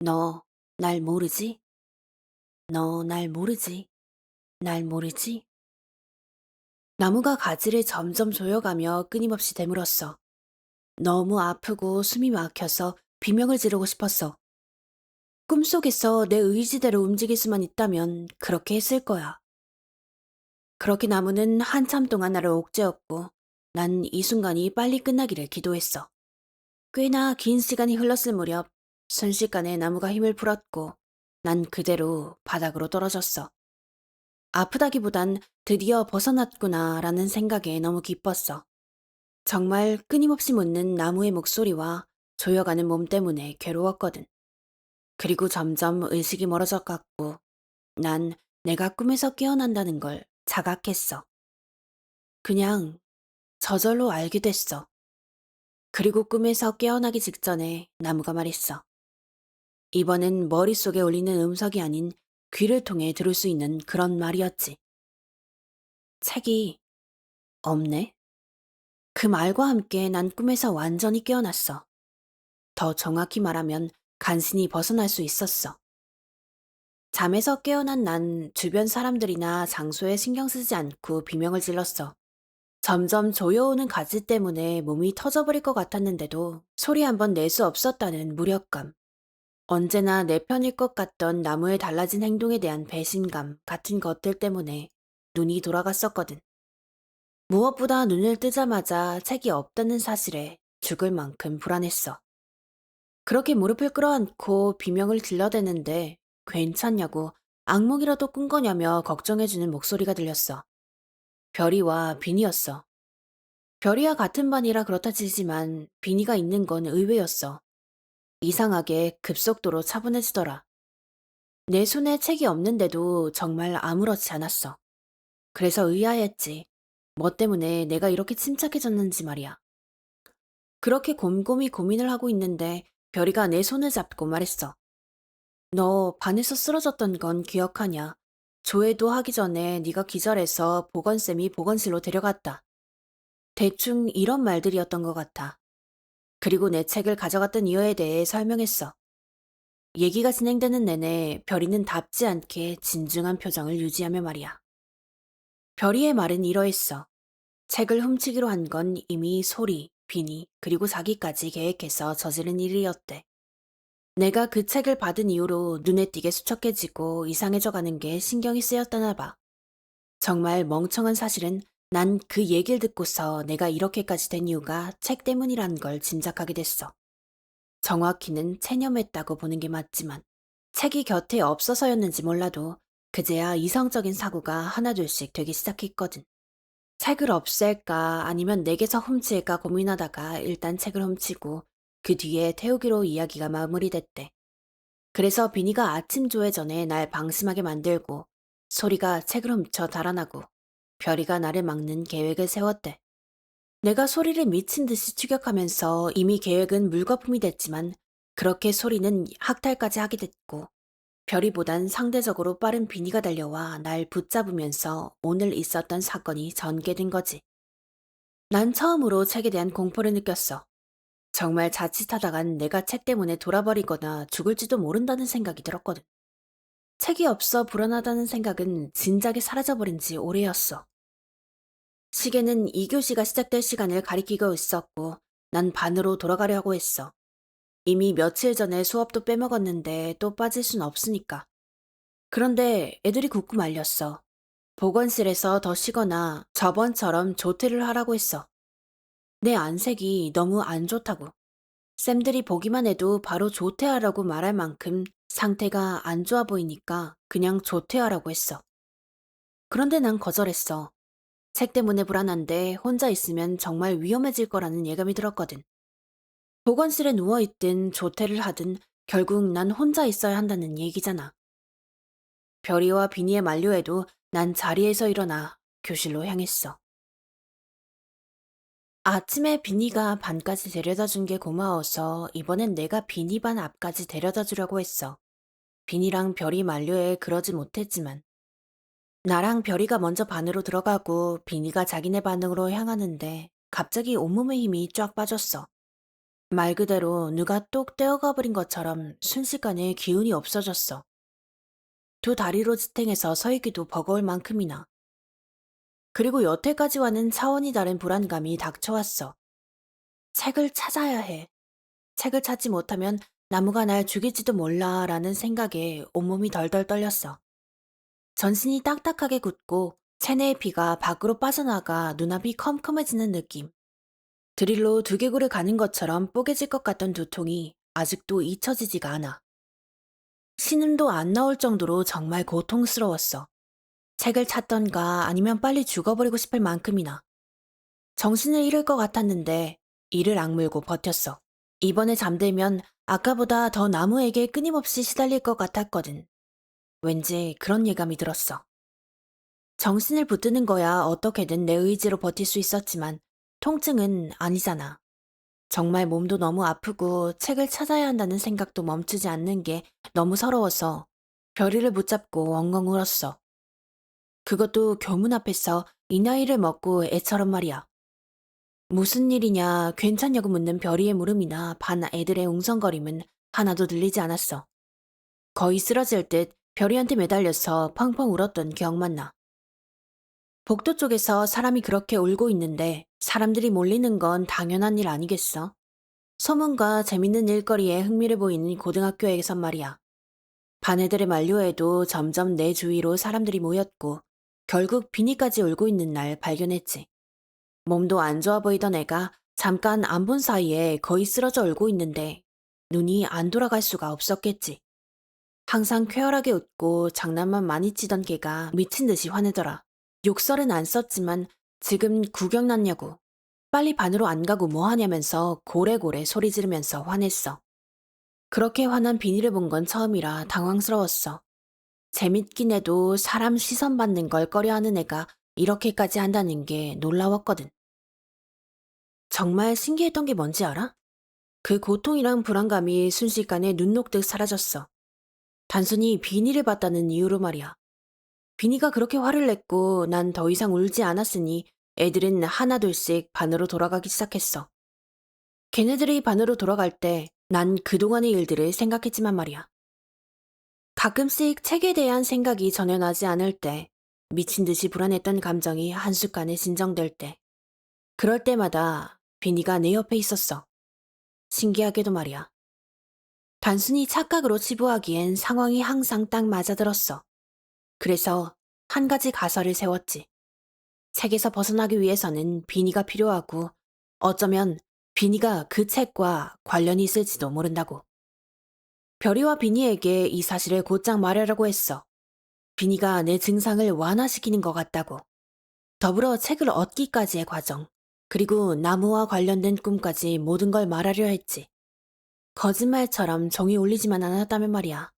너, 날 모르지? 너, 날 모르지? 날 모르지? 나무가 가지를 점점 조여가며 끊임없이 되물었어. 너무 아프고 숨이 막혀서 비명을 지르고 싶었어. 꿈속에서 내 의지대로 움직일 수만 있다면 그렇게 했을 거야. 그렇게 나무는 한참 동안 나를 옥죄었고 난 이 순간이 빨리 끝나기를 기도했어. 꽤나 긴 시간이 흘렀을 무렵 순식간에 나무가 힘을 풀었고 난 그대로 바닥으로 떨어졌어. 아프다기보단 드디어 벗어났구나라는 생각에 너무 기뻤어. 정말 끊임없이 묻는 나무의 목소리와 조여가는 몸 때문에 괴로웠거든. 그리고 점점 의식이 멀어져 갔고 난 내가 꿈에서 깨어난다는 걸 자각했어. 그냥 저절로 알게 됐어. 그리고 꿈에서 깨어나기 직전에 나무가 말했어. 이번엔 머릿속에 울리는 음성이 아닌 귀를 통해 들을 수 있는 그런 말이었지. 책이 없네? 그 말과 함께 난 꿈에서 완전히 깨어났어. 더 정확히 말하면 간신히 벗어날 수 있었어. 잠에서 깨어난 난 주변 사람들이나 장소에 신경 쓰지 않고 비명을 질렀어. 점점 조여오는 가지 때문에 몸이 터져버릴 것 같았는데도 소리 한 번 낼 수 없었다는 무력감. 언제나 내 편일 것 같던 나무의 달라진 행동에 대한 배신감 같은 것들 때문에 눈이 돌아갔었거든. 무엇보다 눈을 뜨자마자 책이 없다는 사실에 죽을 만큼 불안했어. 그렇게 무릎을 끌어안고 비명을 질러대는데 괜찮냐고 악몽이라도 꾼 거냐며 걱정해주는 목소리가 들렸어. 별이와 비니였어. 별이와 같은 반이라 그렇다 치지만 비니가 있는 건 의외였어. 이상하게 급속도로 차분해지더라. 내 손에 책이 없는데도 정말 아무렇지 않았어. 그래서 의아했지. 뭐 때문에 내가 이렇게 침착해졌는지 말이야. 그렇게 곰곰이 고민을 하고 있는데 별이가 내 손을 잡고 말했어. 너 반에서 쓰러졌던 건 기억하냐? 조회도 하기 전에 네가 기절해서 보건쌤이 보건실로 데려갔다. 대충 이런 말들이었던 것 같아. 그리고 내 책을 가져갔던 이유에 대해 설명했어. 얘기가 진행되는 내내 별이는 답지 않게 진중한 표정을 유지하며 말이야. 별이의 말은 이러했어. 책을 훔치기로 한 건 이미 소리, 비니, 그리고 자기까지 계획해서 저지른 일이었대. 내가 그 책을 받은 이후로 눈에 띄게 수척해지고 이상해져 가는 게 신경이 쓰였다나 봐. 정말 멍청한 사실은 난 그 얘기를 듣고서 내가 이렇게까지 된 이유가 책 때문이란 걸 짐작하게 됐어. 정확히는 체념했다고 보는 게 맞지만 책이 곁에 없어서였는지 몰라도 그제야 이성적인 사고가 하나둘씩 되기 시작했거든. 책을 없앨까 아니면 내게서 훔칠까 고민하다가 일단 책을 훔치고 그 뒤에 태우기로 이야기가 마무리됐대. 그래서 비니가 아침 조회 전에 날 방심하게 만들고 소리가 책을 훔쳐 달아나고 별이가 나를 막는 계획을 세웠대. 내가 소리를 미친 듯이 추격하면서 이미 계획은 물거품이 됐지만 그렇게 소리는 학탈까지 하게 됐고 별이보단 상대적으로 빠른 비니가 달려와 날 붙잡으면서 오늘 있었던 사건이 전개된 거지. 난 처음으로 책에 대한 공포를 느꼈어. 정말 자칫하다간 내가 책 때문에 돌아버리거나 죽을지도 모른다는 생각이 들었거든. 책이 없어 불안하다는 생각은 진작에 사라져버린 지 오래였어. 시계는 2교시가 시작될 시간을 가리키고 있었고 난 반으로 돌아가려고 했어. 이미 며칠 전에 수업도 빼먹었는데 또 빠질 순 없으니까. 그런데 애들이 굳고 말렸어. 보건실에서 더 쉬거나 저번처럼 조퇴를 하라고 했어. 내 안색이 너무 안 좋다고. 쌤들이 보기만 해도 바로 조퇴하라고 말할 만큼 상태가 안 좋아 보이니까 그냥 조퇴하라고 했어. 그런데 난 거절했어. 책 때문에 불안한데 혼자 있으면 정말 위험해질 거라는 예감이 들었거든. 보건실에 누워있든 조퇴를 하든 결국 난 혼자 있어야 한다는 얘기잖아. 별이와 비니의 만류에도 난 자리에서 일어나 교실로 향했어. 아침에 비니가 반까지 데려다 준 게 고마워서 이번엔 내가 비니 반 앞까지 데려다 주려고 했어. 비니랑 별이 만류에 그러지 못했지만 나랑 별이가 먼저 반으로 들어가고 비니가 자기네 반으로 향하는데 갑자기 온몸에 힘이 쫙 빠졌어. 말 그대로 누가 똑 떼어가 버린 것처럼 순식간에 기운이 없어졌어. 두 다리로 지탱해서 서 있기도 버거울 만큼이나. 그리고 여태까지와는 차원이 다른 불안감이 닥쳐왔어. 책을 찾아야 해. 책을 찾지 못하면 나무가 날 죽일지도 몰라 라는 생각에 온몸이 덜덜 떨렸어. 전신이 딱딱하게 굳고 체내의 피가 밖으로 빠져나가 눈앞이 컴컴해지는 느낌. 드릴로 두개골을 가는 것처럼 뽀개질 것 같던 두통이 아직도 잊혀지지가 않아. 신음도 안 나올 정도로 정말 고통스러웠어. 책을 찾던가 아니면 빨리 죽어버리고 싶을 만큼이나. 정신을 잃을 것 같았는데 이를 악물고 버텼어. 이번에 잠들면 아까보다 더 나무에게 끊임없이 시달릴 것 같았거든. 왠지 그런 예감이 들었어. 정신을 붙드는 거야 어떻게든 내 의지로 버틸 수 있었지만 통증은 아니잖아. 정말 몸도 너무 아프고 책을 찾아야 한다는 생각도 멈추지 않는 게 너무 서러워서 별이를 붙잡고 엉엉 울었어. 그것도 교문 앞에서 이 나이를 먹고 애처럼 말이야. 무슨 일이냐 괜찮냐고 묻는 별이의 물음이나 반 애들의 웅성거림은 하나도 들리지 않았어. 거의 쓰러질 듯 별이한테 매달려서 펑펑 울었던 기억만 나. 복도 쪽에서 사람이 그렇게 울고 있는데 사람들이 몰리는 건 당연한 일 아니겠어? 소문과 재밌는 일거리에 흥미를 보이는 고등학교에선 말이야. 반 애들의 만류에도 점점 내 주위로 사람들이 모였고 결국 비니까지 울고 있는 날 발견했지. 몸도 안 좋아 보이던 애가 잠깐 안 본 사이에 거의 쓰러져 울고 있는데 눈이 안 돌아갈 수가 없었겠지. 항상 쾌활하게 웃고 장난만 많이 치던 걔가 미친 듯이 화내더라. 욕설은 안 썼지만 지금 구경 났냐고. 빨리 반으로 안 가고 뭐 하냐면서 고래고래 소리 지르면서 화냈어. 그렇게 화난 비니를 본 건 처음이라 당황스러웠어. 재밌긴 해도 사람 시선 받는 걸 꺼려하는 애가 이렇게까지 한다는 게 놀라웠거든. 정말 신기했던 게 뭔지 알아? 그 고통이랑 불안감이 순식간에 눈 녹듯 사라졌어. 단순히 비니를 봤다는 이유로 말이야. 비니가 그렇게 화를 냈고 난 더 이상 울지 않았으니 애들은 하나둘씩 반으로 돌아가기 시작했어. 걔네들이 반으로 돌아갈 때 난 그동안의 일들을 생각했지만 말이야. 가끔씩 책에 대한 생각이 전혀 나지 않을 때, 미친 듯이 불안했던 감정이 한순간에 진정될 때, 그럴 때마다 비니가 내 옆에 있었어. 신기하게도 말이야. 단순히 착각으로 치부하기엔 상황이 항상 딱 맞아들었어. 그래서 한 가지 가설을 세웠지. 책에서 벗어나기 위해서는 비니가 필요하고 어쩌면 비니가 그 책과 관련이 있을지도 모른다고. 별이와 비니에게 이 사실을 곧장 말하려고 했어. 비니가 내 증상을 완화시키는 것 같다고. 더불어 책을 얻기까지의 과정, 그리고 나무와 관련된 꿈까지 모든 걸 말하려 했지. 거짓말처럼 종이 울리지만 않았다면 말이야.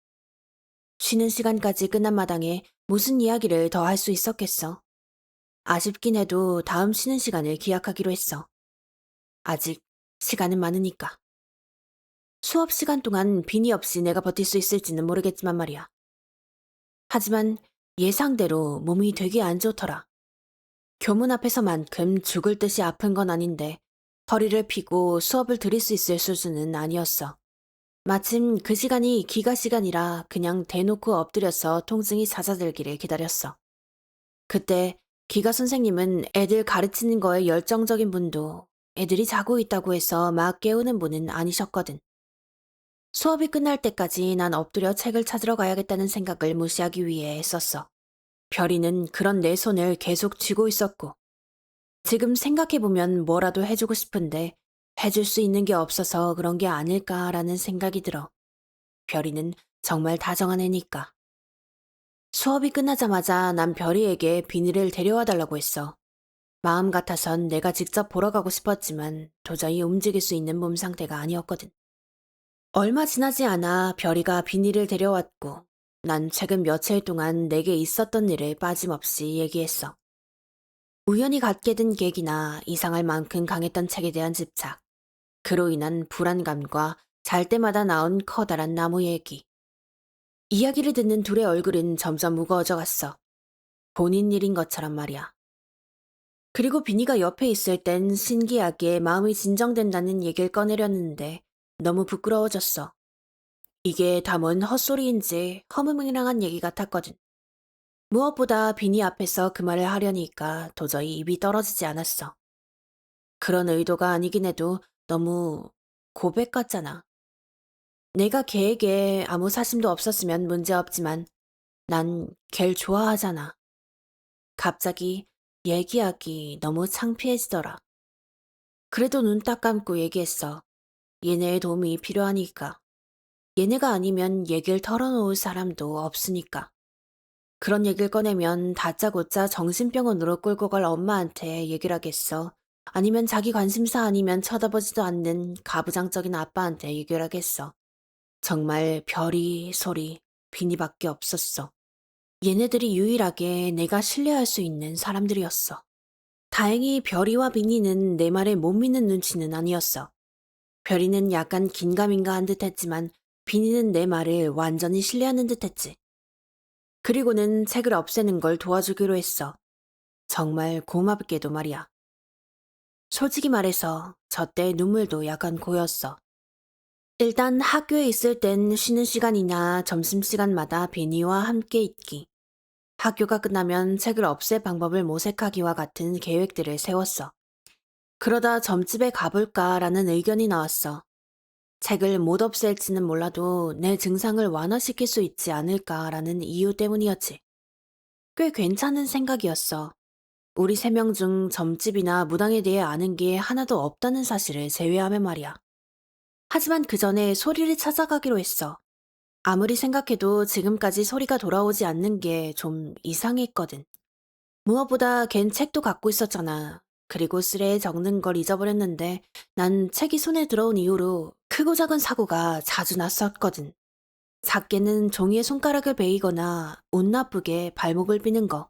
쉬는 시간까지 끝난 마당에 무슨 이야기를 더 할 수 있었겠어. 아쉽긴 해도 다음 쉬는 시간을 기약하기로 했어. 아직 시간은 많으니까. 수업 시간 동안 비니 없이 내가 버틸 수 있을지는 모르겠지만 말이야. 하지만 예상대로 몸이 되게 안 좋더라. 교문 앞에서만큼 죽을 듯이 아픈 건 아닌데 허리를 펴고 수업을 들을 수 있을 수준은 아니었어. 마침 그 시간이 기가 시간이라 그냥 대놓고 엎드려서 통증이 잦아들기를 기다렸어. 그때 기가 선생님은 애들 가르치는 거에 열정적인 분도 애들이 자고 있다고 해서 막 깨우는 분은 아니셨거든. 수업이 끝날 때까지 난 엎드려 책을 찾으러 가야겠다는 생각을 무시하기 위해 애썼어. 별이는 그런 내 손을 계속 쥐고 있었고, 지금 생각해보면 뭐라도 해주고 싶은데 해줄 수 있는 게 없어서 그런 게 아닐까라는 생각이 들어. 별이는 정말 다정한 애니까. 수업이 끝나자마자 난 별이에게 비닐을 데려와 달라고 했어. 마음 같아선 내가 직접 보러 가고 싶었지만 도저히 움직일 수 있는 몸 상태가 아니었거든. 얼마 지나지 않아 별이가 비닐을 데려왔고 난 최근 며칠 동안 내게 있었던 일을 빠짐없이 얘기했어. 우연히 갖게 된 계기나 이상할 만큼 강했던 책에 대한 집착, 그로 인한 불안감과 잘 때마다 나온 커다란 나무 얘기. 이야기를 듣는 둘의 얼굴은 점점 무거워져 갔어. 본인 일인 것처럼 말이야. 그리고 비니가 옆에 있을 땐 신기하게 마음이 진정된다는 얘기를 꺼내려는데 너무 부끄러워졌어. 이게 다 뭔 헛소리인지 허무맹랑한 얘기 같았거든. 무엇보다 비니 앞에서 그 말을 하려니까 도저히 입이 떨어지지 않았어. 그런 의도가 아니긴 해도 너무 고백 같잖아. 내가 걔에게 아무 사심도 없었으면 문제없지만 난 걔를 좋아하잖아. 갑자기 얘기하기 너무 창피해지더라. 그래도 눈 딱 감고 얘기했어. 얘네의 도움이 필요하니까. 얘네가 아니면 얘기를 털어놓을 사람도 없으니까. 그런 얘기를 꺼내면 다짜고짜 정신병원으로 끌고 갈 엄마한테 얘기를 하겠어. 아니면 자기 관심사 아니면 쳐다보지도 않는 가부장적인 아빠한테 얘기를 하겠어. 정말 별이, 소리, 비니밖에 없었어. 얘네들이 유일하게 내가 신뢰할 수 있는 사람들이었어. 다행히 별이와 비니는 내 말에 못 믿는 눈치는 아니었어. 별이는 약간 긴가민가한 듯 했지만 비니는 내 말을 완전히 신뢰하는 듯 했지. 그리고는 책을 없애는 걸 도와주기로 했어. 정말 고맙게도 말이야. 솔직히 말해서 저 때 눈물도 약간 고였어. 일단 학교에 있을 땐 쉬는 시간이나 점심시간마다 비니와 함께 있기. 학교가 끝나면 책을 없앨 방법을 모색하기와 같은 계획들을 세웠어. 그러다 점집에 가볼까라는 의견이 나왔어. 책을 못 없앨지는 몰라도 내 증상을 완화시킬 수 있지 않을까라는 이유 때문이었지. 꽤 괜찮은 생각이었어. 우리 세 명 중 점집이나 무당에 대해 아는 게 하나도 없다는 사실을 제외하면 말이야. 하지만 그 전에 소리를 찾아가기로 했어. 아무리 생각해도 지금까지 소리가 돌아오지 않는 게 좀 이상했거든. 무엇보다 걘 책도 갖고 있었잖아. 그리고 쓰레에 적는 걸 잊어버렸는데 난 책이 손에 들어온 이후로 크고 작은 사고가 자주 났었거든. 작게는 종이에 손가락을 베이거나 운 나쁘게 발목을 삐는 거.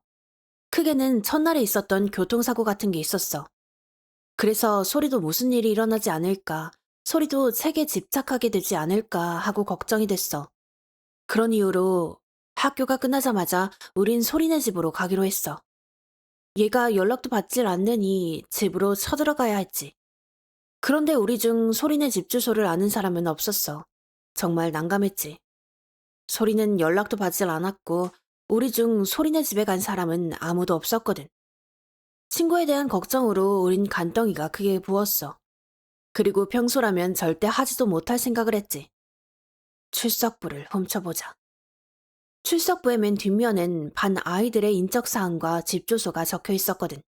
크게는 첫날에 있었던 교통사고 같은 게 있었어. 그래서 소리도 무슨 일이 일어나지 않을까, 소리도 책에 집착하게 되지 않을까 하고 걱정이 됐어. 그런 이유로 학교가 끝나자마자 우린 소리네 집으로 가기로 했어. 얘가 연락도 받질 않느니 집으로 쳐들어가야 했지. 그런데 우리 중 소리네 집 주소를 아는 사람은 없었어. 정말 난감했지. 소리는 연락도 받질 않았고 우리 중 소리네 집에 간 사람은 아무도 없었거든. 친구에 대한 걱정으로 우린 간덩이가 크게 부었어. 그리고 평소라면 절대 하지도 못할 생각을 했지. 출석부를 훔쳐보자. 출석부의 맨 뒷면엔 반 아이들의 인적사항과 집 주소가 적혀 있었거든.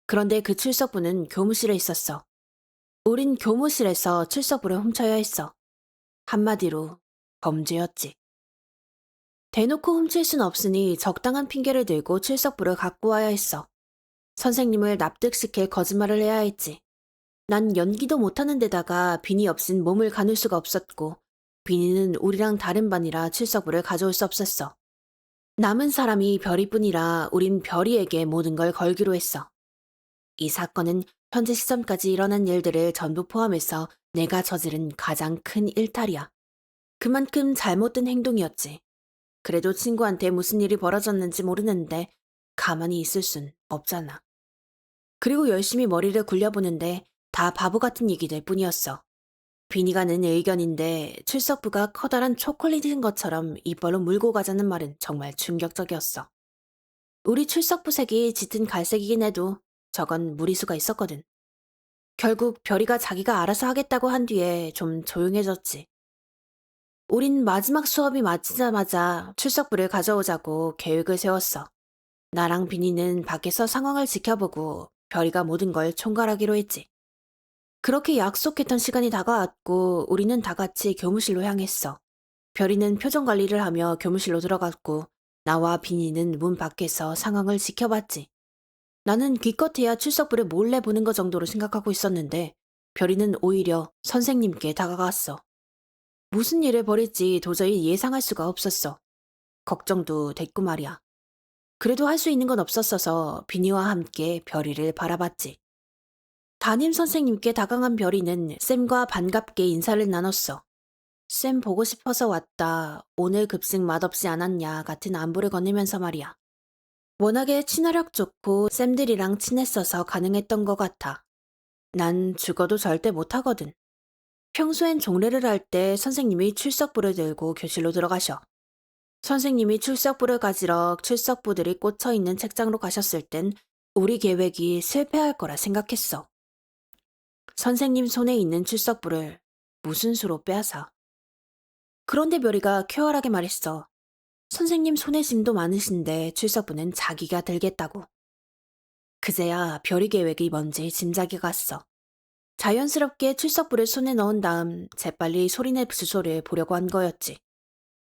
그런데 그 출석부는 교무실에 있었어. 우린 교무실에서 출석부를 훔쳐야 했어. 한마디로 범죄였지. 대놓고 훔칠 순 없으니 적당한 핑계를 들고 출석부를 갖고 와야 했어. 선생님을 납득시킬 거짓말을 해야 했지. 난 연기도 못하는 데다가 비니 없인 몸을 가눌 수가 없었고 비니는 우리랑 다른 반이라 출석부를 가져올 수 없었어. 남은 사람이 별이뿐이라 우린 별이에게 모든 걸 걸기로 했어. 이 사건은 현재 시점까지 일어난 일들을 전부 포함해서 내가 저지른 가장 큰 일탈이야. 그만큼 잘못된 행동이었지. 그래도 친구한테 무슨 일이 벌어졌는지 모르는데 가만히 있을 순 없잖아. 그리고 열심히 머리를 굴려보는데 다 바보 같은 얘기들 뿐이었어. 비니가 낸 의견인데 출석부가 커다란 초콜릿인 것처럼 이빨로 물고 가자는 말은 정말 충격적이었어. 우리 출석부색이 짙은 갈색이긴 해도 저건 무리수가 있었거든. 결국 별이가 자기가 알아서 하겠다고 한 뒤에 좀 조용해졌지. 우린 마지막 수업이 마치자마자 출석부를 가져오자고 계획을 세웠어. 나랑 비니는 밖에서 상황을 지켜보고 별이가 모든 걸 총괄하기로 했지. 그렇게 약속했던 시간이 다가왔고 우리는 다 같이 교무실로 향했어. 별이는 표정 관리를 하며 교무실로 들어갔고 나와 비니는 문 밖에서 상황을 지켜봤지. 나는 기껏해야 출석부를 몰래 보는 것 정도로 생각하고 있었는데 별이는 오히려 선생님께 다가갔어. 무슨 일을 벌일지 도저히 예상할 수가 없었어. 걱정도 됐고 말이야. 그래도 할 수 있는 건 없었어서 비니와 함께 별이를 바라봤지. 담임 선생님께 다가간 별이는 쌤과 반갑게 인사를 나눴어. 쌤 보고 싶어서 왔다. 오늘 급식 맛없지 않았냐 같은 안부를 건네면서 말이야. 워낙에 친화력 좋고 쌤들이랑 친했어서 가능했던 것 같아. 난 죽어도 절대 못하거든. 평소엔 종례를 할 때 선생님이 출석부를 들고 교실로 들어가셔. 선생님이 출석부를 가지러 출석부들이 꽂혀 있는 책장으로 가셨을 땐 우리 계획이 실패할 거라 생각했어. 선생님 손에 있는 출석부를 무슨 수로 빼앗아. 그런데 별이가 쾌활하게 말했어. 선생님 손에 짐도 많으신데 출석부는 자기가 들겠다고. 그제야 별이 계획이 뭔지 짐작이 갔어. 자연스럽게 출석부를 손에 넣은 다음 재빨리 소리낼 주소를 보려고 한 거였지.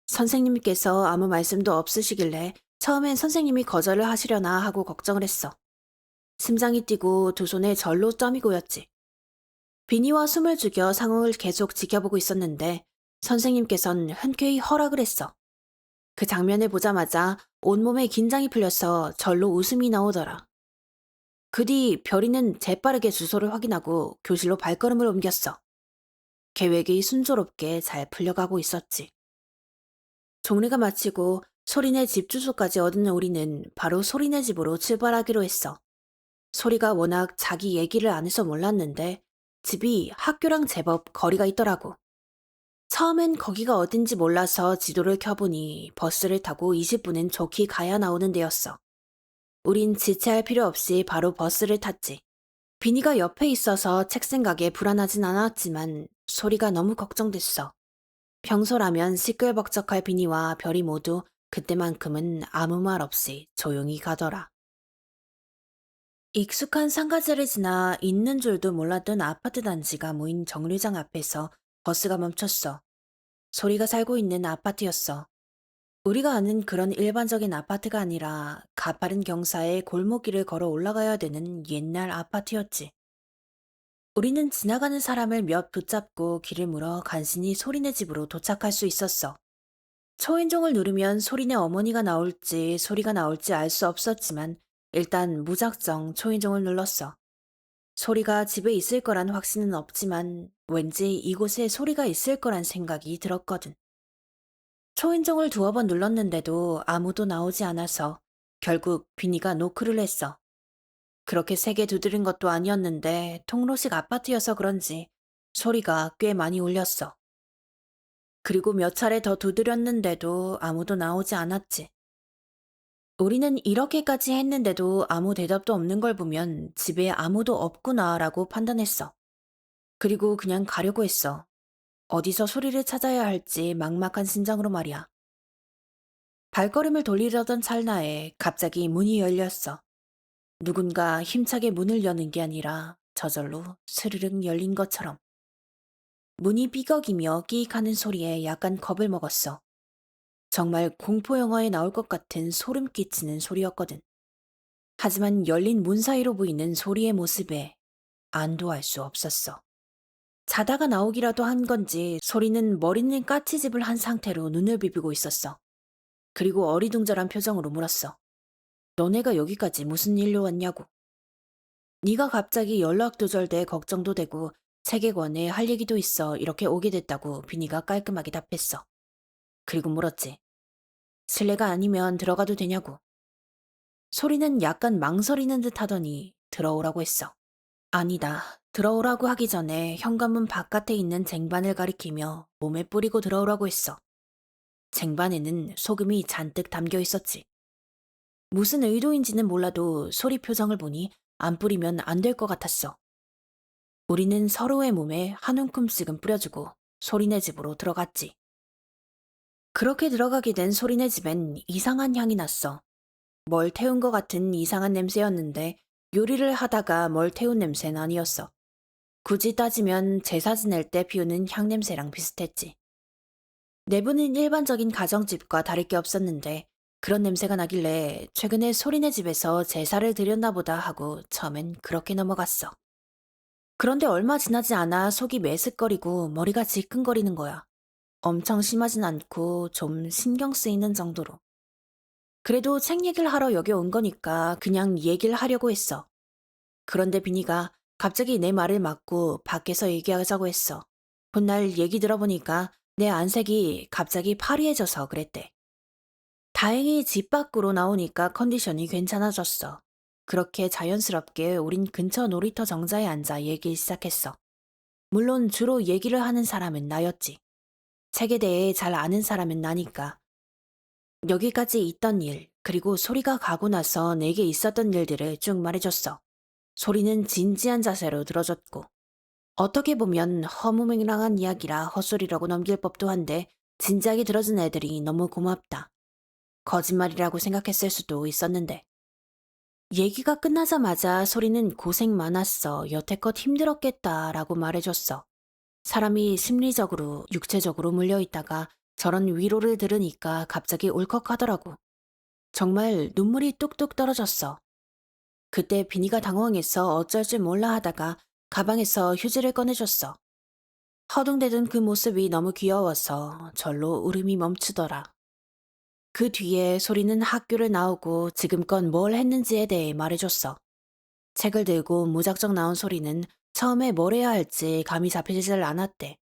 선생님께서 아무 말씀도 없으시길래 처음엔 선생님이 거절을 하시려나 하고 걱정을 했어. 심장이 뛰고 두 손에 절로 점이 고였지. 비니와 숨을 죽여 상황을 계속 지켜보고 있었는데 선생님께선 흔쾌히 허락을 했어. 그 장면을 보자마자 온몸에 긴장이 풀려서 절로 웃음이 나오더라. 그 뒤 별이는 재빠르게 주소를 확인하고 교실로 발걸음을 옮겼어. 계획이 순조롭게 잘 풀려가고 있었지. 종례가 마치고 소리네 집 주소까지 얻은 우리는 바로 소리네 집으로 출발하기로 했어. 소리가 워낙 자기 얘기를 안 해서 몰랐는데 집이 학교랑 제법 거리가 있더라고. 처음엔 거기가 어딘지 몰라서 지도를 켜보니 버스를 타고 20분은 좋게 가야 나오는 데였어. 우린 지체할 필요 없이 바로 버스를 탔지. 비니가 옆에 있어서 책 생각에 불안하진 않았지만 소리가 너무 걱정됐어. 평소라면 시끌벅적할 비니와 별이 모두 그때만큼은 아무 말 없이 조용히 가더라. 익숙한 상가지를 지나 있는 줄도 몰랐던 아파트 단지가 모인 정류장 앞에서 버스가 멈췄어. 소리가 살고 있는 아파트였어. 우리가 아는 그런 일반적인 아파트가 아니라 가파른 경사의 골목길을 걸어 올라가야 되는 옛날 아파트였지. 우리는 지나가는 사람을 몇 붙잡고 길을 물어 간신히 소리네 집으로 도착할 수 있었어. 초인종을 누르면 소리네 어머니가 나올지 소리가 나올지 알 수 없었지만 일단 무작정 초인종을 눌렀어. 소리가 집에 있을 거란 확신은 없지만 왠지 이곳에 소리가 있을 거란 생각이 들었거든. 초인종을 두어 번 눌렀는데도 아무도 나오지 않아서 결국 비니가 노크를 했어. 그렇게 세게 두드린 것도 아니었는데 통로식 아파트여서 그런지 소리가 꽤 많이 울렸어. 그리고 몇 차례 더 두드렸는데도 아무도 나오지 않았지. 우리는 이렇게까지 했는데도 아무 대답도 없는 걸 보면 집에 아무도 없구나라고 판단했어. 그리고 그냥 가려고 했어. 어디서 소리를 찾아야 할지 막막한 심정으로 말이야. 발걸음을 돌리려던 찰나에 갑자기 문이 열렸어. 누군가 힘차게 문을 여는 게 아니라 저절로 스르륵 열린 것처럼. 문이 삐걱이며 끼익하는 소리에 약간 겁을 먹었어. 정말 공포 영화에 나올 것 같은 소름 끼치는 소리였거든. 하지만 열린 문 사이로 보이는 소리의 모습에 안도할 수 없었어. 자다가 나오기라도 한 건지 소리는 머리는 까치집을 한 상태로 눈을 비비고 있었어. 그리고 어리둥절한 표정으로 물었어. 너네가 여기까지 무슨 일로 왔냐고. 네가 갑자기 연락 두절돼 걱정도 되고 세계관에 할 얘기도 있어 이렇게 오게 됐다고 비니가 깔끔하게 답했어. 그리고 물었지. 실례가 아니면 들어가도 되냐고. 소리는 약간 망설이는 듯 하더니 들어오라고 했어. 아니다. 들어오라고 하기 전에 현관문 바깥에 있는 쟁반을 가리키며 몸에 뿌리고 들어오라고 했어. 쟁반에는 소금이 잔뜩 담겨 있었지. 무슨 의도인지는 몰라도 소리 표정을 보니 안 뿌리면 안 될 것 같았어. 우리는 서로의 몸에 한 움큼씩은 뿌려주고 소리네 집으로 들어갔지. 그렇게 들어가게 된 소리네 집엔 이상한 향이 났어. 뭘 태운 것 같은 이상한 냄새였는데 요리를 하다가 뭘 태운 냄새는 아니었어. 굳이 따지면 제사 지낼 때 피우는 향냄새랑 비슷했지. 내부는 일반적인 가정집과 다를 게 없었는데 그런 냄새가 나길래 최근에 소리네 집에서 제사를 드렸나 보다 하고 처음엔 그렇게 넘어갔어. 그런데 얼마 지나지 않아 속이 메스꺼리고 머리가 지끈거리는 거야. 엄청 심하진 않고 좀 신경 쓰이는 정도로. 그래도 책 얘기를 하러 여기 온 거니까 그냥 얘기를 하려고 했어. 그런데 비니가 갑자기 내 말을 막고 밖에서 얘기하자고 했어. 훗날 얘기 들어보니까 내 안색이 갑자기 파리해져서 그랬대. 다행히 집 밖으로 나오니까 컨디션이 괜찮아졌어. 그렇게 자연스럽게 우린 근처 놀이터 정자에 앉아 얘기 시작했어. 물론 주로 얘기를 하는 사람은 나였지. 책에 대해 잘 아는 사람은 나니까. 여기까지 있던 일, 그리고 소리가 가고 나서 내게 있었던 일들을 쭉 말해줬어. 소리는 진지한 자세로 들어줬고. 어떻게 보면 허무맹랑한 이야기라 헛소리라고 넘길 법도 한데 진지하게 들어준 애들이 너무 고맙다. 거짓말이라고 생각했을 수도 있었는데. 얘기가 끝나자마자 소리는 고생 많았어. 여태껏 힘들었겠다라고 말해줬어. 사람이 심리적으로, 육체적으로 물려있다가 저런 위로를 들으니까 갑자기 울컥하더라고. 정말 눈물이 뚝뚝 떨어졌어. 그때 비니가 당황해서 어쩔 줄 몰라 하다가 가방에서 휴지를 꺼내줬어. 허둥대던 그 모습이 너무 귀여워서 절로 울음이 멈추더라. 그 뒤에 소리는 학교를 나오고 지금껏 뭘 했는지에 대해 말해줬어. 책을 들고 무작정 나온 소리는 처음에 뭘 해야 할지 감이 잡히질 않았대.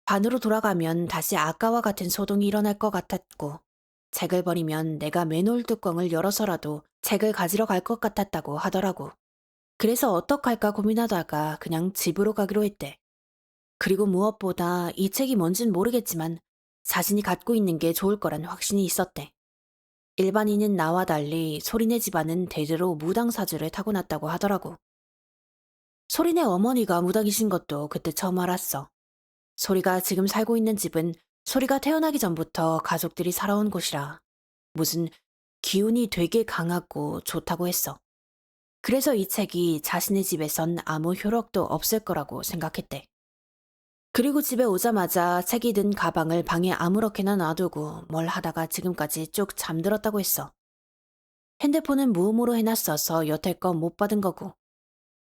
반으로 돌아가면 다시 아까와 같은 소동이 일어날 것 같았고, 책을 버리면 내가 맨홀 뚜껑을 열어서라도 책을 가지러 갈 것 같았다고 하더라고. 그래서 어떡할까 고민하다가 그냥 집으로 가기로 했대. 그리고 무엇보다 이 책이 뭔진 모르겠지만 자신이 갖고 있는 게 좋을 거란 확신이 있었대. 일반인은 나와 달리 소리네 집안은 대대로 무당사주를 타고났다고 하더라고. 소리네 어머니가 무당이신 것도 그때 처음 알았어. 소리가 지금 살고 있는 집은 소리가 태어나기 전부터 가족들이 살아온 곳이라 무슨 기운이 되게 강하고 좋다고 했어. 그래서 이 책이 자신의 집에선 아무 효력도 없을 거라고 생각했대. 그리고 집에 오자마자 책이 든 가방을 방에 아무렇게나 놔두고 뭘 하다가 지금까지 쭉 잠들었다고 했어. 핸드폰은 무음으로 해놨어서 여태껏 못 받은 거고.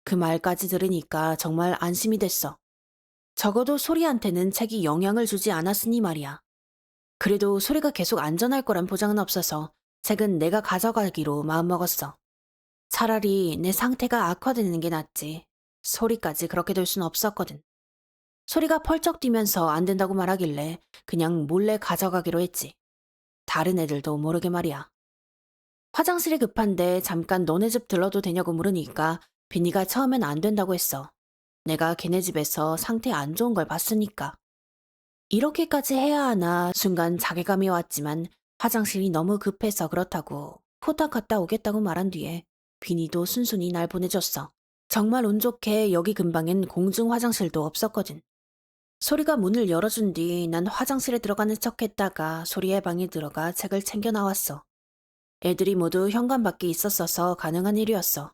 그 말까지 들으니까 정말 안심이 됐어. 적어도 소리한테는 책이 영향을 주지 않았으니 말이야. 그래도 소리가 계속 안전할 거란 보장은 없어서 책은 내가 가져가기로 마음먹었어. 차라리 내 상태가 악화되는 게 낫지. 소리까지 그렇게 될 순 없었거든. 소리가 펄쩍 뛰면서 안 된다고 말하길래 그냥 몰래 가져가기로 했지. 다른 애들도 모르게 말이야. 화장실이 급한데 잠깐 너네 집 들러도 되냐고 물으니까 비니가 처음엔 안 된다고 했어. 내가 걔네 집에서 상태 안 좋은 걸 봤으니까. 이렇게까지 해야 하나 순간 자괴감이 왔지만 화장실이 너무 급해서 그렇다고 후딱 갔다 오겠다고 말한 뒤에 비니도 순순히 날 보내줬어. 정말 운 좋게 여기 근방엔 공중 화장실도 없었거든. 소리가 문을 열어준 뒤 난 화장실에 들어가는 척 했다가 소리의 방에 들어가 책을 챙겨 나왔어. 애들이 모두 현관 밖에 있었어서 가능한 일이었어.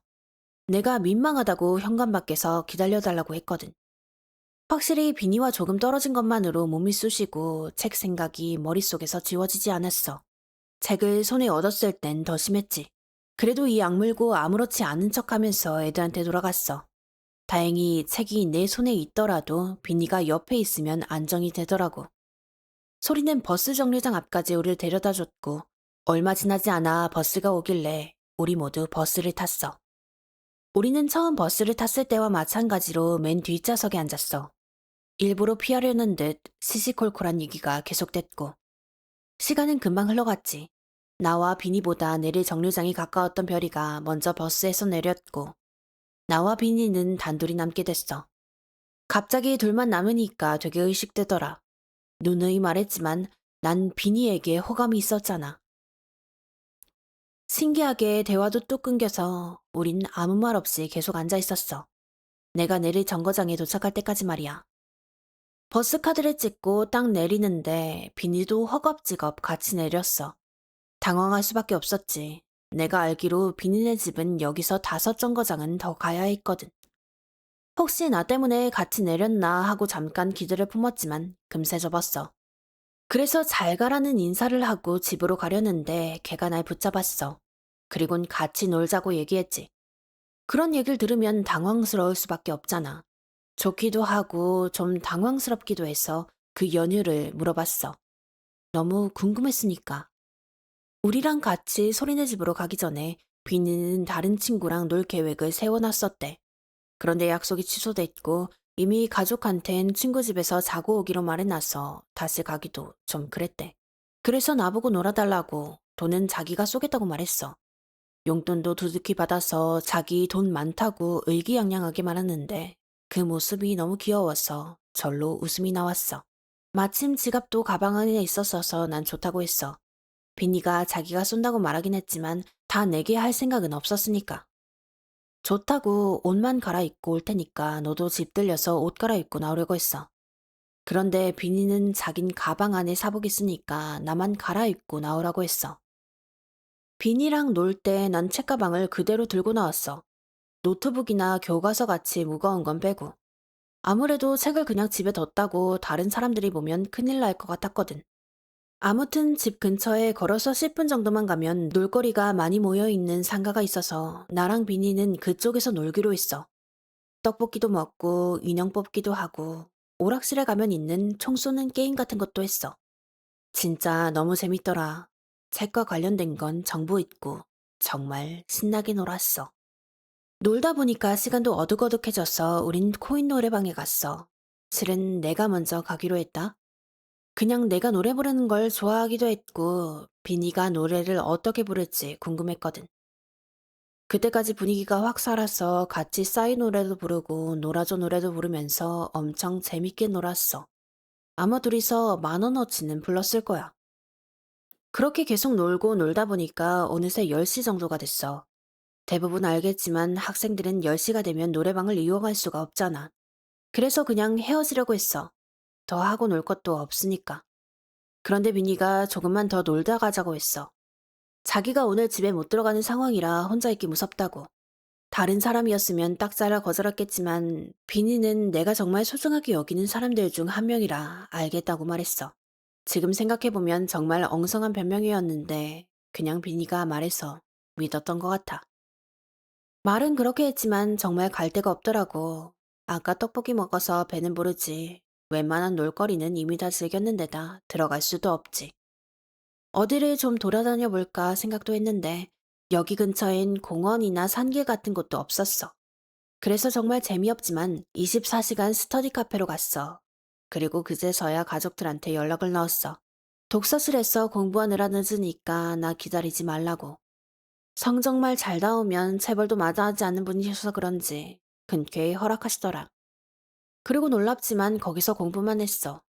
내가 민망하다고 현관 밖에서 기다려달라고 했거든. 확실히 비니와 조금 떨어진 것만으로 몸이 쑤시고 책 생각이 머릿속에서 지워지지 않았어. 책을 손에 얻었을 땐 더 심했지. 그래도 이 악물고 아무렇지 않은 척하면서 애들한테 돌아갔어. 다행히 책이 내 손에 있더라도 비니가 옆에 있으면 안정이 되더라고. 소리는 버스 정류장 앞까지 우리를 데려다줬고 얼마 지나지 않아 버스가 오길래 우리 모두 버스를 탔어. 우리는 처음 버스를 탔을 때와 마찬가지로 맨 뒷좌석에 앉았어. 일부러 피하려는 듯 시시콜콜한 얘기가 계속됐고 시간은 금방 흘러갔지. 나와 비니보다 내릴 정류장이 가까웠던 별이가 먼저 버스에서 내렸고 나와 비니는 단둘이 남게 됐어. 갑자기 둘만 남으니까 되게 의식되더라. 누누이 말했지만 난 비니에게 호감이 있었잖아. 신기하게 대화도 뚝 끊겨서 우린 아무 말 없이 계속 앉아 있었어. 내가 내릴 정거장에 도착할 때까지 말이야. 버스 카드를 찍고 딱 내리는데 비니도 허겁지겁 같이 내렸어. 당황할 수밖에 없었지. 내가 알기로 비니네 집은 여기서 5정거장은 더 가야 했거든. 혹시 나 때문에 같이 내렸나 하고 잠깐 기대를 품었지만 금세 접었어. 그래서 잘 가라는 인사를 하고 집으로 가려는데 걔가 날 붙잡았어. 그리곤 같이 놀자고 얘기했지. 그런 얘기를 들으면 당황스러울 수밖에 없잖아. 좋기도 하고 좀 당황스럽기도 해서 그 연유를 물어봤어. 너무 궁금했으니까. 우리랑 같이 소리네 집으로 가기 전에 비니는 다른 친구랑 놀 계획을 세워놨었대. 그런데 약속이 취소됐고 이미 가족한텐 친구 집에서 자고 오기로 말해놔서 다시 가기도 좀 그랬대. 그래서 나보고 놀아달라고 돈은 자기가 쏘겠다고 말했어. 용돈도 두둑히 받아서 자기 돈 많다고 의기양양하게 말하는데 그 모습이 너무 귀여워서 절로 웃음이 나왔어. 마침 지갑도 가방 안에 있었어서 난 좋다고 했어. 비니가 자기가 쏜다고 말하긴 했지만 다 내게 할 생각은 없었으니까. 좋다고 옷만 갈아입고 올 테니까 너도 집 들려서 옷 갈아입고 나오려고 했어. 그런데 비니는 자긴 가방 안에 사복 있으니까 나만 갈아입고 나오라고 했어. 비니랑 놀 때 난 책가방을 그대로 들고 나왔어. 노트북이나 교과서 같이 무거운 건 빼고. 아무래도 책을 그냥 집에 뒀다고 다른 사람들이 보면 큰일 날 것 같았거든. 아무튼 집 근처에 걸어서 10분 정도만 가면 놀거리가 많이 모여 있는 상가가 있어서 나랑 비니는 그쪽에서 놀기로 했어. 떡볶이도 먹고 인형 뽑기도 하고 오락실에 가면 있는 총 쏘는 게임 같은 것도 했어. 진짜 너무 재밌더라. 책과 관련된 건 정보 있고 정말 신나게 놀았어. 놀다 보니까 시간도 어둑어둑해져서 우린 코인 노래방에 갔어. 실은 내가 먼저 가기로 했다. 그냥 내가 노래 부르는 걸 좋아하기도 했고 비니가 노래를 어떻게 부를지 궁금했거든. 그때까지 분위기가 확 살아서 같이 싸이 노래도 부르고 놀아줘 노래도 부르면서 엄청 재밌게 놀았어. 아마 둘이서 10,000원어치는 불렀을 거야. 그렇게 계속 놀고 놀다 보니까 어느새 10시 정도가 됐어. 대부분 알겠지만 학생들은 10시가 되면 노래방을 이용할 수가 없잖아. 그래서 그냥 헤어지려고 했어. 더 하고 놀 것도 없으니까. 그런데 비니가 조금만 더 놀다 가자고 했어. 자기가 오늘 집에 못 들어가는 상황이라 혼자 있기 무섭다고. 다른 사람이었으면 딱 잘라 거절했겠지만 비니는 내가 정말 소중하게 여기는 사람들 중 한 명이라 알겠다고 말했어. 지금 생각해보면 정말 엉성한 변명이었는데 그냥 비니가 말해서 믿었던 것 같아. 말은 그렇게 했지만 정말 갈 데가 없더라고. 아까 떡볶이 먹어서 배는 부르지. 웬만한 놀거리는 이미 다 즐겼는데다 들어갈 수도 없지. 어디를 좀 돌아다녀 볼까 생각도 했는데 여기 근처엔 공원이나 산길 같은 곳도 없었어. 그래서 정말 재미없지만 24시간 스터디 카페로 갔어. 그리고 그제서야 가족들한테 연락을 넣었어. 독서실에서 공부하느라 늦으니까 나 기다리지 말라고. 성적말 잘 나오면 체벌도 마다하지 않는 분이셔서 그런지 흔쾌히 허락하시더라. 그리고 놀랍지만 거기서 공부만 했어.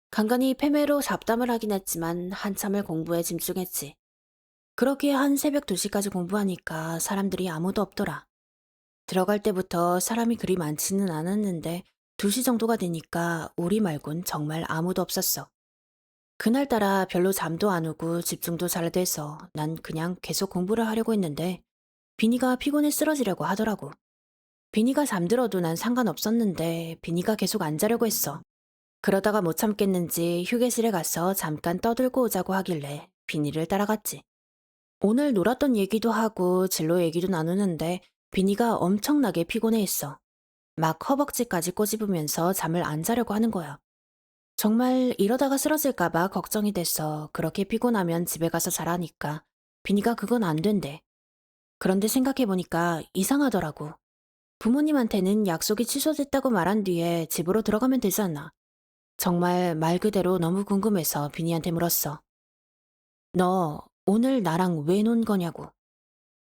간간히 패매로 잡담을 하긴 했지만 한참을 공부에 집중했지. 그렇게 한 새벽 2시까지 공부하니까 사람들이 아무도 없더라. 들어갈 때부터 사람이 그리 많지는 않았는데 2시 정도가 되니까 우리 말곤 정말 아무도 없었어. 그날따라 별로 잠도 안 오고 집중도 잘 돼서 난 그냥 계속 공부를 하려고 했는데 비니가 피곤해 쓰러지려고 하더라고. 비니가 잠들어도 난 상관없었는데 비니가 계속 안 자려고 했어. 그러다가 못 참겠는지 휴게실에 가서 잠깐 떠들고 오자고 하길래 비니를 따라갔지. 오늘 놀았던 얘기도 하고 진로 얘기도 나누는데 비니가 엄청나게 피곤해했어. 막 허벅지까지 꼬집으면서 잠을 안 자려고 하는 거야. 정말 이러다가 쓰러질까봐 걱정이 돼서 그렇게 피곤하면 집에 가서 자라니까 비니가 그건 안 된대. 그런데 생각해보니까 이상하더라고. 부모님한테는 약속이 취소됐다고 말한 뒤에 집으로 들어가면 되지 않나. 정말 말 그대로 너무 궁금해서 비니한테 물었어. 너 오늘 나랑 왜 논 거냐고.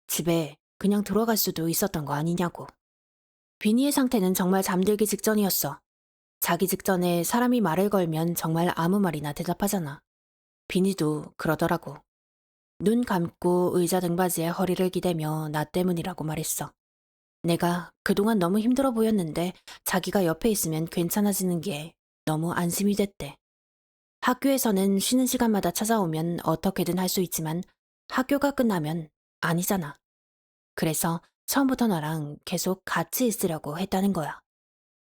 집에 그냥 들어갈 수도 있었던 거 아니냐고. 비니의 상태는 정말 잠들기 직전이었어. 자기 직전에 사람이 말을 걸면 정말 아무 말이나 대답하잖아. 비니도 그러더라고. 눈 감고 의자 등받이에 허리를 기대며 나 때문이라고 말했어. 내가 그동안 너무 힘들어 보였는데 자기가 옆에 있으면 괜찮아지는 게 너무 안심이 됐대. 학교에서는 쉬는 시간마다 찾아오면 어떻게든 할 수 있지만 학교가 끝나면 아니잖아. 그래서 처음부터 나랑 계속 같이 있으려고 했다는 거야.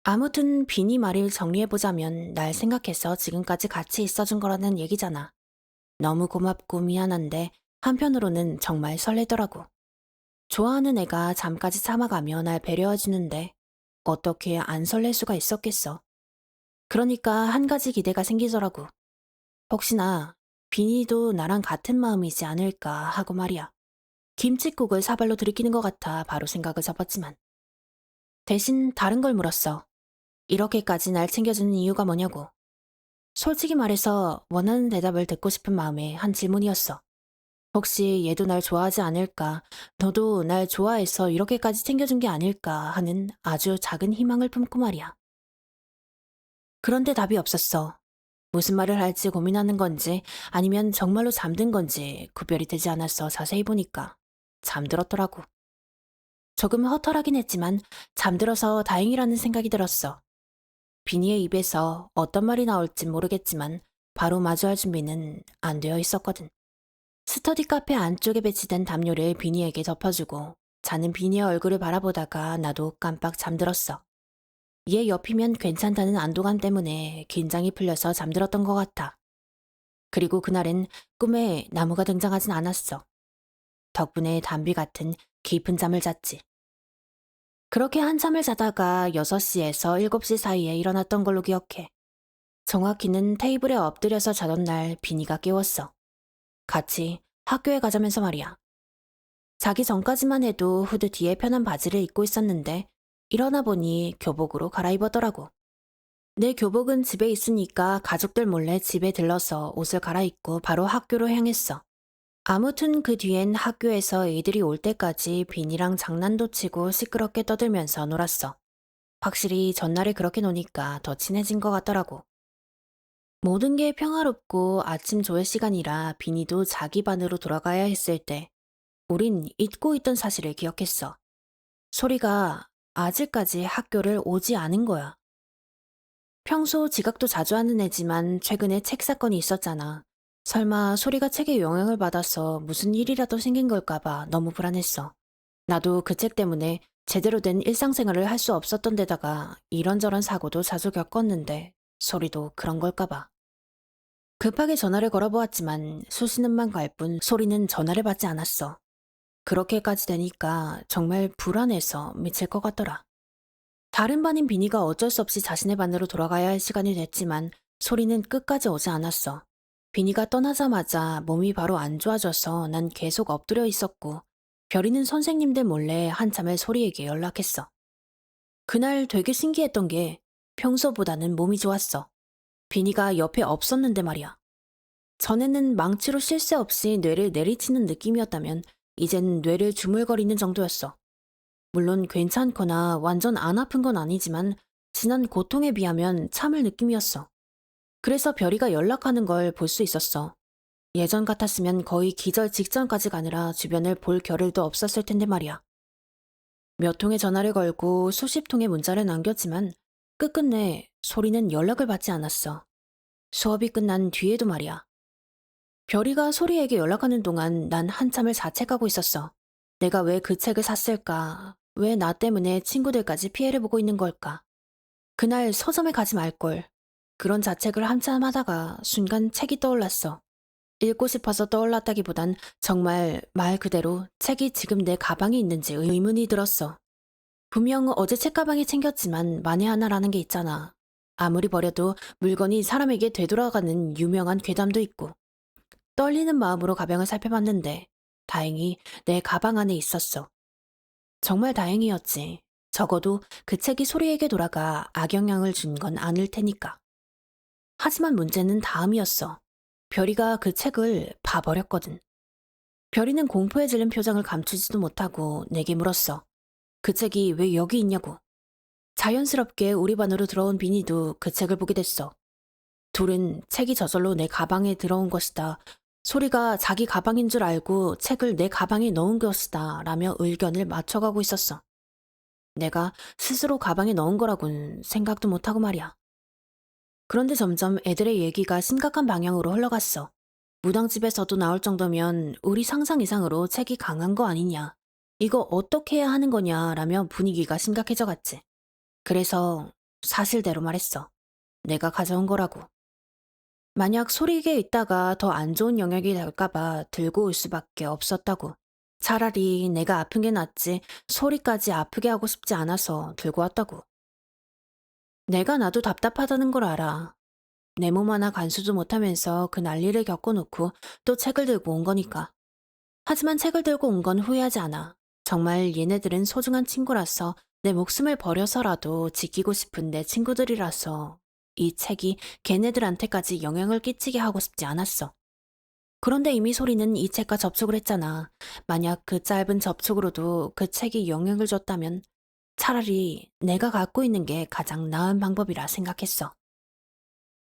아무튼 비니 말을 정리해보자면 날 생각해서 지금까지 같이 있어준 거라는 얘기잖아. 너무 고맙고 미안한데 한편으로는 정말 설레더라고. 좋아하는 애가 잠까지 참아가며 날 배려해주는데 어떻게 안 설렐 수가 있었겠어. 그러니까 한 가지 기대가 생기더라고. 혹시나 비니도 나랑 같은 마음이지 않을까 하고 말이야. 김칫국을 사발로 들이키는 것 같아 바로 생각을 접었지만 대신 다른 걸 물었어. 이렇게까지 날 챙겨주는 이유가 뭐냐고. 솔직히 말해서 원하는 대답을 듣고 싶은 마음에 한 질문이었어. 혹시 얘도 날 좋아하지 않을까, 너도 날 좋아해서 이렇게까지 챙겨준 게 아닐까 하는 아주 작은 희망을 품고 말이야. 그런데 답이 없었어. 무슨 말을 할지 고민하는 건지 아니면 정말로 잠든 건지 구별이 되지 않아서 자세히 보니까 잠들었더라고. 조금 허탈하긴 했지만 잠들어서 다행이라는 생각이 들었어. 비니의 입에서 어떤 말이 나올진 모르겠지만 바로 마주할 준비는 안 되어 있었거든. 스터디 카페 안쪽에 배치된 담요를 비니에게 덮어주고 자는 비니의 얼굴을 바라보다가 나도 깜빡 잠들었어. 얘 옆이면 괜찮다는 안도감 때문에 긴장이 풀려서 잠들었던 것 같아. 그리고 그날은 꿈에 나무가 등장하진 않았어. 덕분에 담비 같은 깊은 잠을 잤지. 그렇게 한참을 자다가 6시에서 7시 사이에 일어났던 걸로 기억해. 정확히는 테이블에 엎드려서 자던 날 비니가 깨웠어. 같이 학교에 가자면서 말이야. 자기 전까지만 해도 후드 뒤에 편한 바지를 입고 있었는데 일어나 보니 교복으로 갈아입었더라고. 내 교복은 집에 있으니까 가족들 몰래 집에 들러서 옷을 갈아입고 바로 학교로 향했어. 아무튼 그 뒤엔 학교에서 애들이 올 때까지 비니랑 장난도 치고 시끄럽게 떠들면서 놀았어. 확실히 전날에 그렇게 노니까 더 친해진 것 같더라고. 모든 게 평화롭고 아침 조회 시간이라 비니도 자기 반으로 돌아가야 했을 때 우린 잊고 있던 사실을 기억했어. 소리가 아직까지 학교를 오지 않은 거야. 평소 지각도 자주 하는 애지만 최근에 책 사건이 있었잖아. 설마 소리가 책에 영향을 받아서 무슨 일이라도 생긴 걸까봐 너무 불안했어. 나도 그 책 때문에 제대로 된 일상생활을 할 수 없었던 데다가 이런저런 사고도 자주 겪었는데 소리도 그런 걸까봐. 급하게 전화를 걸어보았지만 수신음만 갈 뿐 소리는 전화를 받지 않았어. 그렇게까지 되니까 정말 불안해서 미칠 것 같더라. 다른 반인 비니가 어쩔 수 없이 자신의 반으로 돌아가야 할 시간이 됐지만 소리는 끝까지 오지 않았어. 비니가 떠나자마자 몸이 바로 안 좋아져서 난 계속 엎드려 있었고 별이는 선생님들 몰래 한참을 소리에게 연락했어. 그날 되게 신기했던 게 평소보다는 몸이 좋았어. 비니가 옆에 없었는데 말이야. 전에는 망치로 쉴 새 없이 뇌를 내리치는 느낌이었다면 이젠 뇌를 주물거리는 정도였어. 물론 괜찮거나 완전 안 아픈 건 아니지만 지난 고통에 비하면 참을 느낌이었어. 그래서 별이가 연락하는 걸 볼 수 있었어. 예전 같았으면 거의 기절 직전까지 가느라 주변을 볼 겨를도 없었을 텐데 말이야. 몇 통의 전화를 걸고 수십 통의 문자를 남겼지만 끝끝내 소리는 연락을 받지 않았어. 수업이 끝난 뒤에도 말이야. 별이가 소리에게 연락하는 동안 난 한참을 자책하고 있었어. 내가 왜 그 책을 샀을까? 왜 나 때문에 친구들까지 피해를 보고 있는 걸까? 그날 서점에 가지 말걸. 그런 자책을 한참 하다가 순간 책이 떠올랐어. 읽고 싶어서 떠올랐다기보단 정말 말 그대로 책이 지금 내 가방에 있는지 의문이 들었어. 분명 어제 책가방에 챙겼지만 만에 하나라는 게 있잖아. 아무리 버려도 물건이 사람에게 되돌아가는 유명한 괴담도 있고. 떨리는 마음으로 가방을 살펴봤는데 다행히 내 가방 안에 있었어. 정말 다행이었지. 적어도 그 책이 소리에게 돌아가 악영향을 준 건 아닐 테니까. 하지만 문제는 다음이었어. 별이가 그 책을 봐버렸거든. 별이는 공포에 질린 표정을 감추지도 못하고 내게 물었어. 그 책이 왜 여기 있냐고. 자연스럽게 우리 반으로 들어온 비니도 그 책을 보게 됐어. 둘은 책이 저절로 내 가방에 들어온 것이다. 소리가 자기 가방인 줄 알고 책을 내 가방에 넣은 것이다 라며 의견을 맞춰가고 있었어. 내가 스스로 가방에 넣은 거라곤 생각도 못하고 말이야. 그런데 점점 애들의 얘기가 심각한 방향으로 흘러갔어. 무당집에서도 나올 정도면 우리 상상 이상으로 책이 강한 거 아니냐. 이거 어떻게 해야 하는 거냐 라며 분위기가 심각해져 갔지. 그래서 사실대로 말했어. 내가 가져온 거라고. 만약 소리에 있다가 더 안 좋은 영향이 될까봐 들고 올 수밖에 없었다고. 차라리 내가 아픈 게 낫지 소리까지 아프게 하고 싶지 않아서 들고 왔다고. 내가 나도 답답하다는 걸 알아. 내 몸 하나 간수도 못하면서 그 난리를 겪어놓고 또 책을 들고 온 거니까. 하지만 책을 들고 온 건 후회하지 않아. 정말 얘네들은 소중한 친구라서 내 목숨을 버려서라도 지키고 싶은 내 친구들이라서 이 책이 걔네들한테까지 영향을 끼치게 하고 싶지 않았어. 그런데 이미 소리는 이 책과 접촉을 했잖아. 만약 그 짧은 접촉으로도 그 책이 영향을 줬다면 차라리 내가 갖고 있는 게 가장 나은 방법이라 생각했어.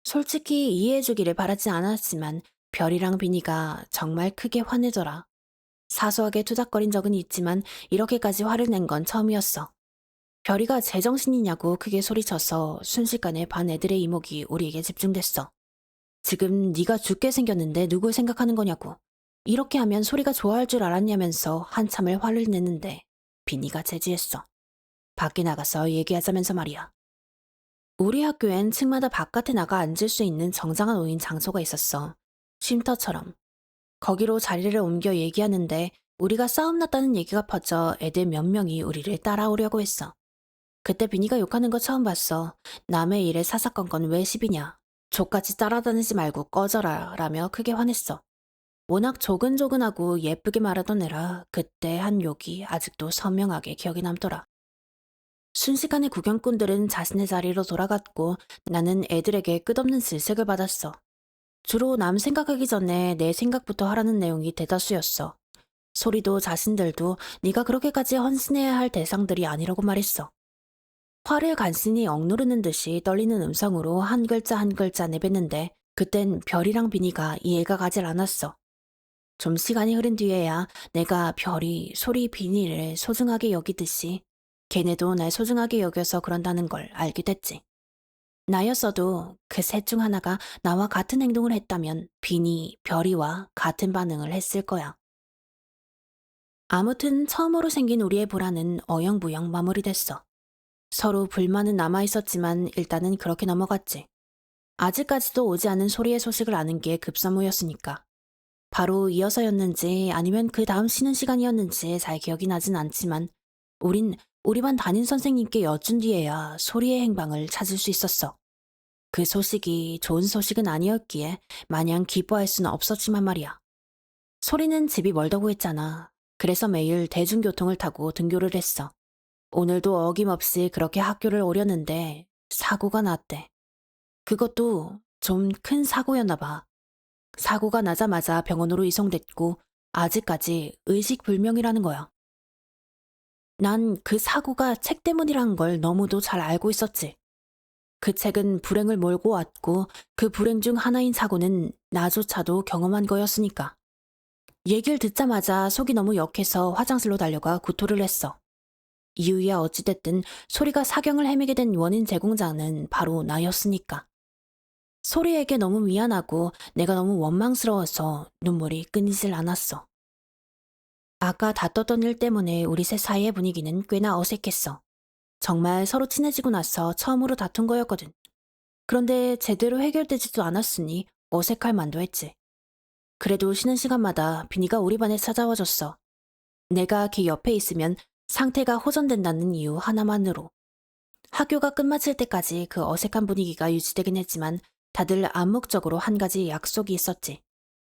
솔직히 이해해주기를 바라지 않았지만 별이랑 비니가 정말 크게 화내더라. 사소하게 투닥거린 적은 있지만 이렇게까지 화를 낸 건 처음이었어. 별이가 제정신이냐고 크게 소리쳐서 순식간에 반 애들의 이목이 우리에게 집중됐어. 지금 네가 죽게 생겼는데 누굴 생각하는 거냐고. 이렇게 하면 소리가 좋아할 줄 알았냐면서 한참을 화를 내는데 비니가 제지했어. 밖에 나가서 얘기하자면서 말이야. 우리 학교엔 층마다 바깥에 나가 앉을 수 있는 정장한 놓인 장소가 있었어. 쉼터처럼. 거기로 자리를 옮겨 얘기하는데 우리가 싸움 났다는 얘기가 퍼져 애들 몇 명이 우리를 따라오려고 했어. 그때 비니가 욕하는 거 처음 봤어. 남의 일에 사사건건 왜 시비냐. 족같이 따라다니지 말고 꺼져라 라며 크게 화냈어. 워낙 조근조근하고 예쁘게 말하던 애라 그때 한 욕이 아직도 선명하게 기억에 남더라. 순식간에 구경꾼들은 자신의 자리로 돌아갔고 나는 애들에게 끝없는 질색을 받았어. 주로 남 생각하기 전에 내 생각부터 하라는 내용이 대다수였어. 소리도 자신들도 네가 그렇게까지 헌신해야 할 대상들이 아니라고 말했어. 화를 간신히 억누르는 듯이 떨리는 음성으로 한 글자 한 글자 내뱉는데 그땐 별이랑 비니가 이해가 가질 않았어. 좀 시간이 흐른 뒤에야 내가 별이, 소리, 비니를 소중하게 여기듯이 걔네도 날 소중하게 여겨서 그런다는 걸 알게 됐지. 나였어도 그 셋 중 하나가 나와 같은 행동을 했다면 비니, 별이와 같은 반응을 했을 거야. 아무튼 처음으로 생긴 우리의 불화는 어영부영 마무리됐어. 서로 불만은 남아있었지만 일단은 그렇게 넘어갔지. 아직까지도 오지 않은 소리의 소식을 아는 게 급선무였으니까. 바로 이어서였는지 아니면 그 다음 쉬는 시간이었는지 잘 기억이 나진 않지만 우린 우리 반 담임 선생님께 여쭌 뒤에야 소리의 행방을 찾을 수 있었어. 그 소식이 좋은 소식은 아니었기에 마냥 기뻐할 수는 없었지만 말이야. 소리는 집이 멀다고 했잖아. 그래서 매일 대중교통을 타고 등교를 했어. 오늘도 어김없이 그렇게 학교를 오려는데 사고가 났대. 그것도 좀 큰 사고였나 봐. 사고가 나자마자 병원으로 이송됐고 아직까지 의식불명이라는 거야. 난 그 사고가 책 때문이란 걸 너무도 잘 알고 있었지. 그 책은 불행을 몰고 왔고 그 불행 중 하나인 사고는 나조차도 경험한 거였으니까. 얘기를 듣자마자 속이 너무 역해서 화장실로 달려가 구토를 했어. 이유야 어찌됐든 소리가 사경을 헤매게 된 원인 제공자는 바로 나였으니까. 소리에게 너무 미안하고 내가 너무 원망스러워서 눈물이 끊이질 않았어. 아까 다퉜던 일 때문에 우리 셋 사이의 분위기는 꽤나 어색했어. 정말 서로 친해지고 나서 처음으로 다툰 거였거든. 그런데 제대로 해결되지도 않았으니 어색할 만도 했지. 그래도 쉬는 시간마다 비니가 우리 반에 찾아와줬어. 내가 걔 옆에 있으면 상태가 호전된다는 이유 하나만으로. 학교가 끝마칠 때까지 그 어색한 분위기가 유지되긴 했지만 다들 암묵적으로 한 가지 약속이 있었지.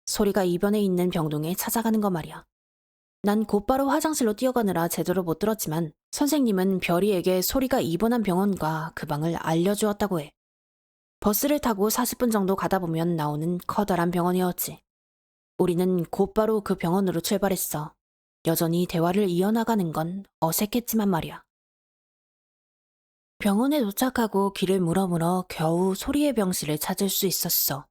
소리가 입원해 있는 병동에 찾아가는 거 말이야. 난 곧바로 화장실로 뛰어가느라 제대로 못 들었지만 선생님은 별이에게 소리가 입원한 병원과 그 방을 알려주었다고 해. 버스를 타고 40분 정도 가다 보면 나오는 커다란 병원이었지. 우리는 곧바로 그 병원으로 출발했어. 여전히 대화를 이어나가는 건 어색했지만 말이야. 병원에 도착하고 길을 물어물어 겨우 소리의 병실을 찾을 수 있었어.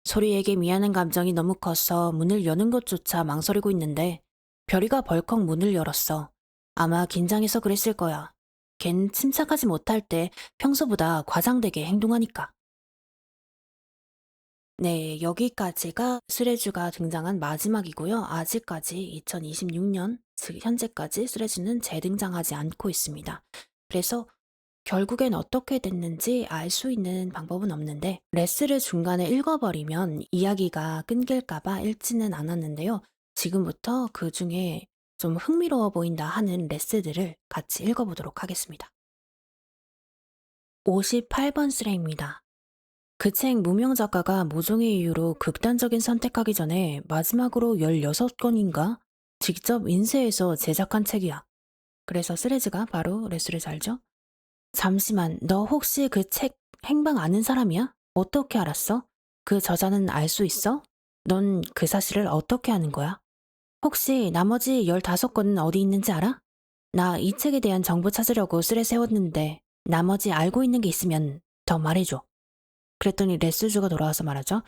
소리에게 미안한 감정이 너무 커서 문을 여는 것조차 망설이고 있는데 별이가 벌컥 문을 열었어. 아마 긴장해서 그랬을 거야. 걘 침착하지 못할 때 평소보다 과장되게 행동하니까. 네, 여기까지가 스레주가 등장한 마지막이고요. 아직까지 2026년, 즉 현재까지 스레주는 재등장하지 않고 있습니다. 그래서 결국엔 어떻게 됐는지 알 수 있는 방법은 없는데 레스를 중간에 읽어버리면 이야기가 끊길까봐 읽지는 않았는데요. 지금부터 그 중에 좀 흥미로워 보인다 하는 레스들을 같이 읽어보도록 하겠습니다. 58번 스레입니다. 그 책 무명 작가가 모종의 이유로 극단적인 선택하기 전에 마지막으로 16권인가 직접 인쇄해서 제작한 책이야. 그래서 스레즈가 바로 레스를 살죠. 잠시만, 너 혹시 그 책 행방 아는 사람이야? 어떻게 알았어? 그 저자는 알 수 있어? 넌 그 사실을 어떻게 아는 거야? 혹시 나머지 15권은 어디 있는지 알아? 나 이 책에 대한 정보 찾으려고 쓰레 세웠는데 나머지 알고 있는 게 있으면 더 말해줘. 그랬더니 레스주가 돌아와서 말하죠.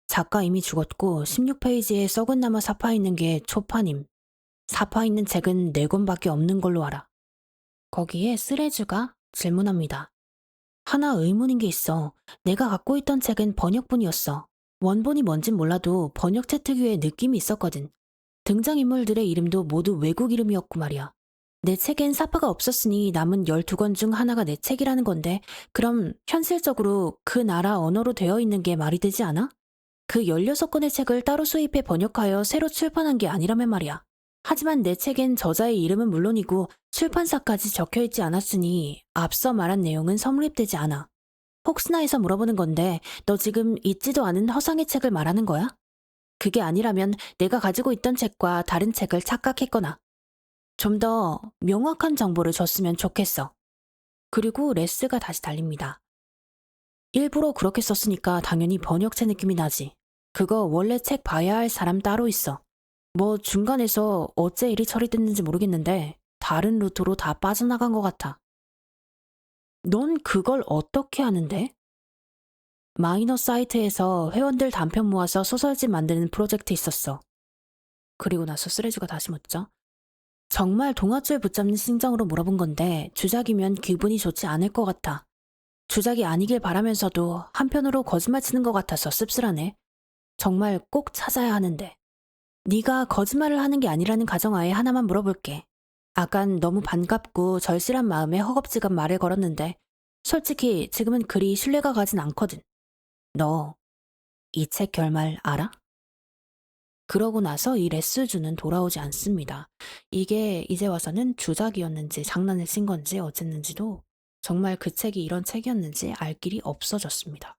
작가 이미 죽었고 16페이지에 썩은 나무 사파 있는 게 초판임. 사파 있는 책은 4권밖에 없는 걸로 알아. 거기에 쓰레주가 질문합니다. 하나 의문인 게 있어. 내가 갖고 있던 책은 번역본이었어. 원본이 뭔진 몰라도 번역체 특유의 느낌이 있었거든. 등장인물들의 이름도 모두 외국 이름이었고 말이야. 내 책엔 사파가 없었으니 남은 12권 중 하나가 내 책이라는 건데 그럼 현실적으로 그 나라 언어로 되어 있는 게 말이 되지 않아? 그 16권의 책을 따로 수입해 번역하여 새로 출판한 게 아니라면 말이야. 하지만 내 책엔 저자의 이름은 물론이고 출판사까지 적혀있지 않았으니 앞서 말한 내용은 성립되지 않아. 혹시나 해서 물어보는 건데 너 지금 있지도 않은 허상의 책을 말하는 거야? 그게 아니라면 내가 가지고 있던 책과 다른 책을 착각했거나 좀 더 명확한 정보를 줬으면 좋겠어. 그리고 레스가 다시 달립니다. 일부러 그렇게 썼으니까 당연히 번역체 느낌이 나지. 그거 원래 책 봐야 할 사람 따로 있어. 뭐 중간에서 어째 일이 처리됐는지 모르겠는데 다른 루트로 다 빠져나간 것 같아. 넌 그걸 어떻게 하는데? 마이너 사이트에서 회원들 단편 모아서 소설집 만드는 프로젝트 있었어. 그리고 나서 쓰레주가 다시 묻죠. 정말 동아줄 붙잡는 심정으로 물어본 건데 주작이면 기분이 좋지 않을 것 같아. 주작이 아니길 바라면서도 한편으로 거짓말 치는 것 같아서 씁쓸하네. 정말 꼭 찾아야 하는데. 네가 거짓말을 하는 게 아니라는 가정하에 하나만 물어볼게. 아깐 너무 반갑고 절실한 마음에 허겁지겁 말을 걸었는데 솔직히 지금은 그리 신뢰가 가진 않거든. 너 이 책 결말 알아? 그러고 나서 이 레스주는 돌아오지 않습니다. 이게 이제 와서는 주작이었는지 장난을 친 건지 어쨌는지도 정말 그 책이 이런 책이었는지 알 길이 없어졌습니다.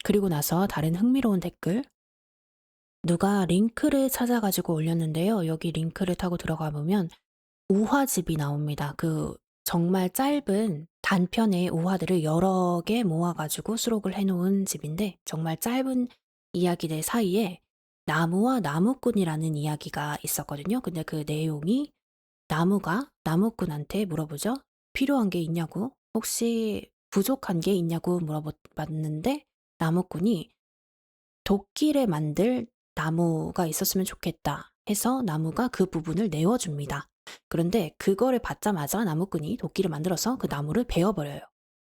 그리고 나서 다른 흥미로운 댓글 누가 링크를 찾아가지고 올렸는데요. 여기 링크를 타고 들어가 보면 우화집이 나옵니다. 그 정말 짧은 단편의 우화들을 여러 개 모아가지고 수록을 해놓은 집인데 정말 짧은 이야기들 사이에 나무와 나무꾼이라는 이야기가 있었거든요. 근데 그 내용이 나무가 나무꾼한테 물어보죠. 필요한 게 있냐고, 혹시 부족한 게 있냐고 물어봤는데 나무꾼이 도끼를 만들 나무가 있었으면 좋겠다 해서 나무가 그 부분을 내어줍니다. 그런데 그거를 받자마자 나무꾼이 도끼를 만들어서 그 나무를 베어버려요.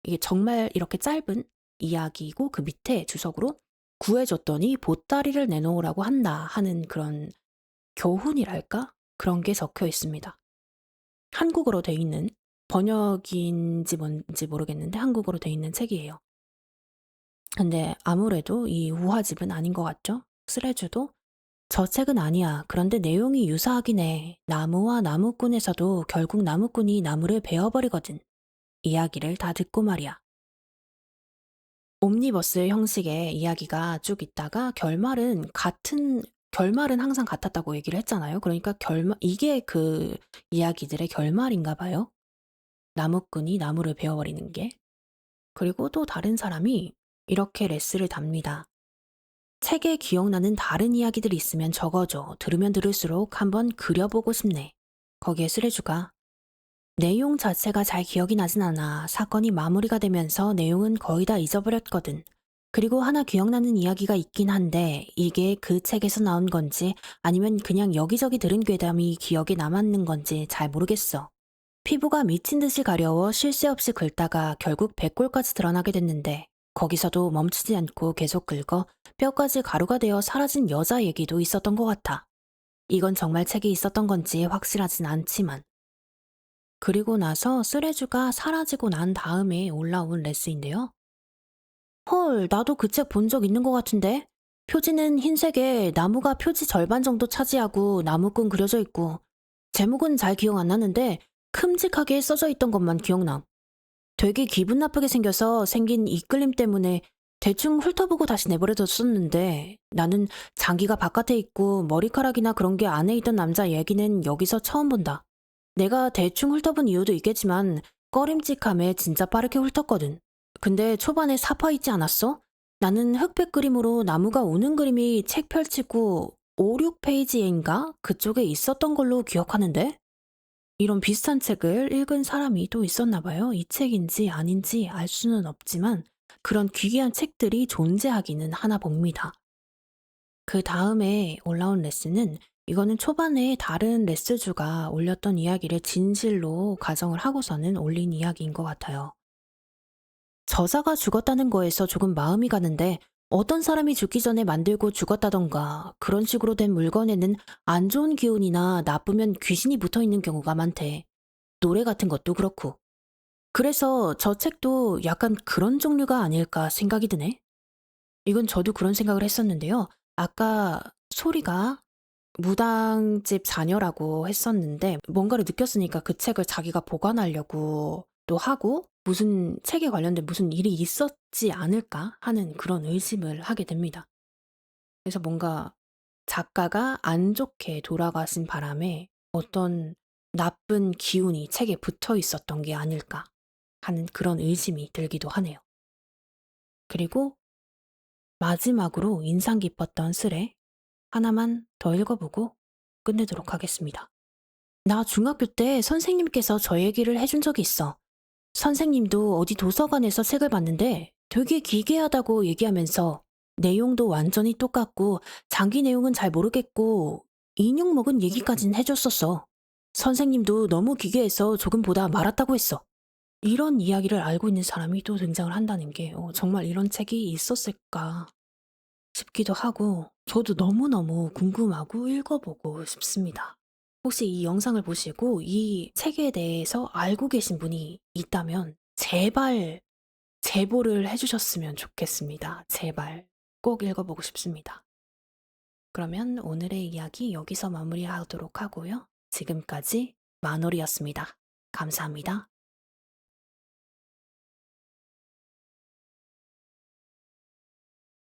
이게 정말 이렇게 짧은 이야기이고 그 밑에 주석으로 구해줬더니 보따리를 내놓으라고 한다 하는 그런 교훈이랄까? 그런 게 적혀 있습니다. 한국어로 돼 있는 번역인지 뭔지 모르겠는데 한국어로 돼 있는 책이에요. 근데 아무래도 이 우화집은 아닌 것 같죠? 스레주도 저 책은 아니야. 그런데 내용이 유사하긴 해. 나무와 나무꾼에서도 결국 나무꾼이 나무를 베어버리거든. 이야기를 다 듣고 말이야. 옴니버스 형식의 이야기가 쭉 있다가 결말은 항상 같았다고 얘기를 했잖아요. 그러니까 이게 그 이야기들의 결말인가 봐요. 나무꾼이 나무를 베어버리는 게. 그리고 또 다른 사람이 이렇게 레스를 답니다. 책에 기억나는 다른 이야기들이 있으면 적어줘. 들으면 들을수록 한번 그려보고 싶네. 거기에 스레주가 내용 자체가 잘 기억이 나진 않아. 사건이 마무리가 되면서 내용은 거의 다 잊어버렸거든. 그리고 하나 기억나는 이야기가 있긴 한데 이게 그 책에서 나온 건지 아니면 그냥 여기저기 들은 괴담이 기억에 남았는 건지 잘 모르겠어. 피부가 미친 듯이 가려워 쉴 새 없이 긁다가 결국 배골까지 드러나게 됐는데 거기서도 멈추지 않고 계속 긁어 뼈까지 가루가 되어 사라진 여자 얘기도 있었던 것 같아. 이건 정말 책에 있었던 건지 확실하진 않지만. 그리고 나서 쓰레주가 사라지고 난 다음에 올라온 레스인데요. 헐, 나도 그 책 본 적 있는 것 같은데? 표지는 흰색에 나무가 표지 절반 정도 차지하고 나무꾼 그려져 있고, 제목은 잘 기억 안 나는데 큼직하게 써져 있던 것만 기억남. 되게 기분 나쁘게 생겨서 생긴 이끌림 때문에 대충 훑어보고 다시 내버려뒀었는데 나는 장기가 바깥에 있고 머리카락이나 그런 게 안에 있던 남자 얘기는 여기서 처음 본다. 내가 대충 훑어본 이유도 있겠지만 꺼림직함에 진짜 빠르게 훑었거든. 근데 초반에 사파 있지 않았어? 나는 흑백 그림으로 나무가 우는 그림이 책 펼치고 5, 6페이지인가? 그쪽에 있었던 걸로 기억하는데? 이런 비슷한 책을 읽은 사람이 또 있었나 봐요. 이 책인지 아닌지 알 수는 없지만 그런 기괴한 책들이 존재하기는 하나 봅니다. 그 다음에 올라온 레슨은 이거는 초반에 다른 레스주가 올렸던 이야기를 진실로 가정을 하고서는 올린 이야기인 것 같아요. 저자가 죽었다는 거에서 조금 마음이 가는데 어떤 사람이 죽기 전에 만들고 죽었다던가 그런 식으로 된 물건에는 안 좋은 기운이나 나쁘면 귀신이 붙어 있는 경우가 많대. 노래 같은 것도 그렇고. 그래서 저 책도 약간 그런 종류가 아닐까 생각이 드네. 이건 저도 그런 생각을 했었는데요. 아까 소리가 무당집 자녀라고 했었는데 뭔가를 느꼈으니까 그 책을 자기가 보관하려고 또 하고 무슨 책에 관련된 무슨 일이 있었지 않을까 하는 그런 의심을 하게 됩니다. 그래서 뭔가 작가가 안 좋게 돌아가신 바람에 어떤 나쁜 기운이 책에 붙어 있었던 게 아닐까 하는 그런 의심이 들기도 하네요. 그리고 마지막으로 인상 깊었던 슬에 하나만 더 읽어보고 끝내도록 하겠습니다. 나 중학교 때 선생님께서 저 얘기를 해준 적이 있어. 선생님도 어디 도서관에서 책을 봤는데 되게 기괴하다고 얘기하면서 내용도 완전히 똑같고 장기 내용은 잘 모르겠고 인용 먹은 얘기까진 해줬었어. 선생님도 너무 기괴해서 조금 보다 말았다고 했어. 이런 이야기를 알고 있는 사람이 또 등장을 한다는 게 정말 이런 책이 있었을까 싶기도 하고 저도 너무너무 궁금하고 읽어보고 싶습니다. 혹시 이 영상을 보시고 이 책에 대해서 알고 계신 분이 있다면 제발 제보를 해주셨으면 좋겠습니다. 제발 꼭 읽어보고 싶습니다. 그러면 오늘의 이야기 여기서 마무리하도록 하고요. 지금까지 마놀이었습니다. 감사합니다.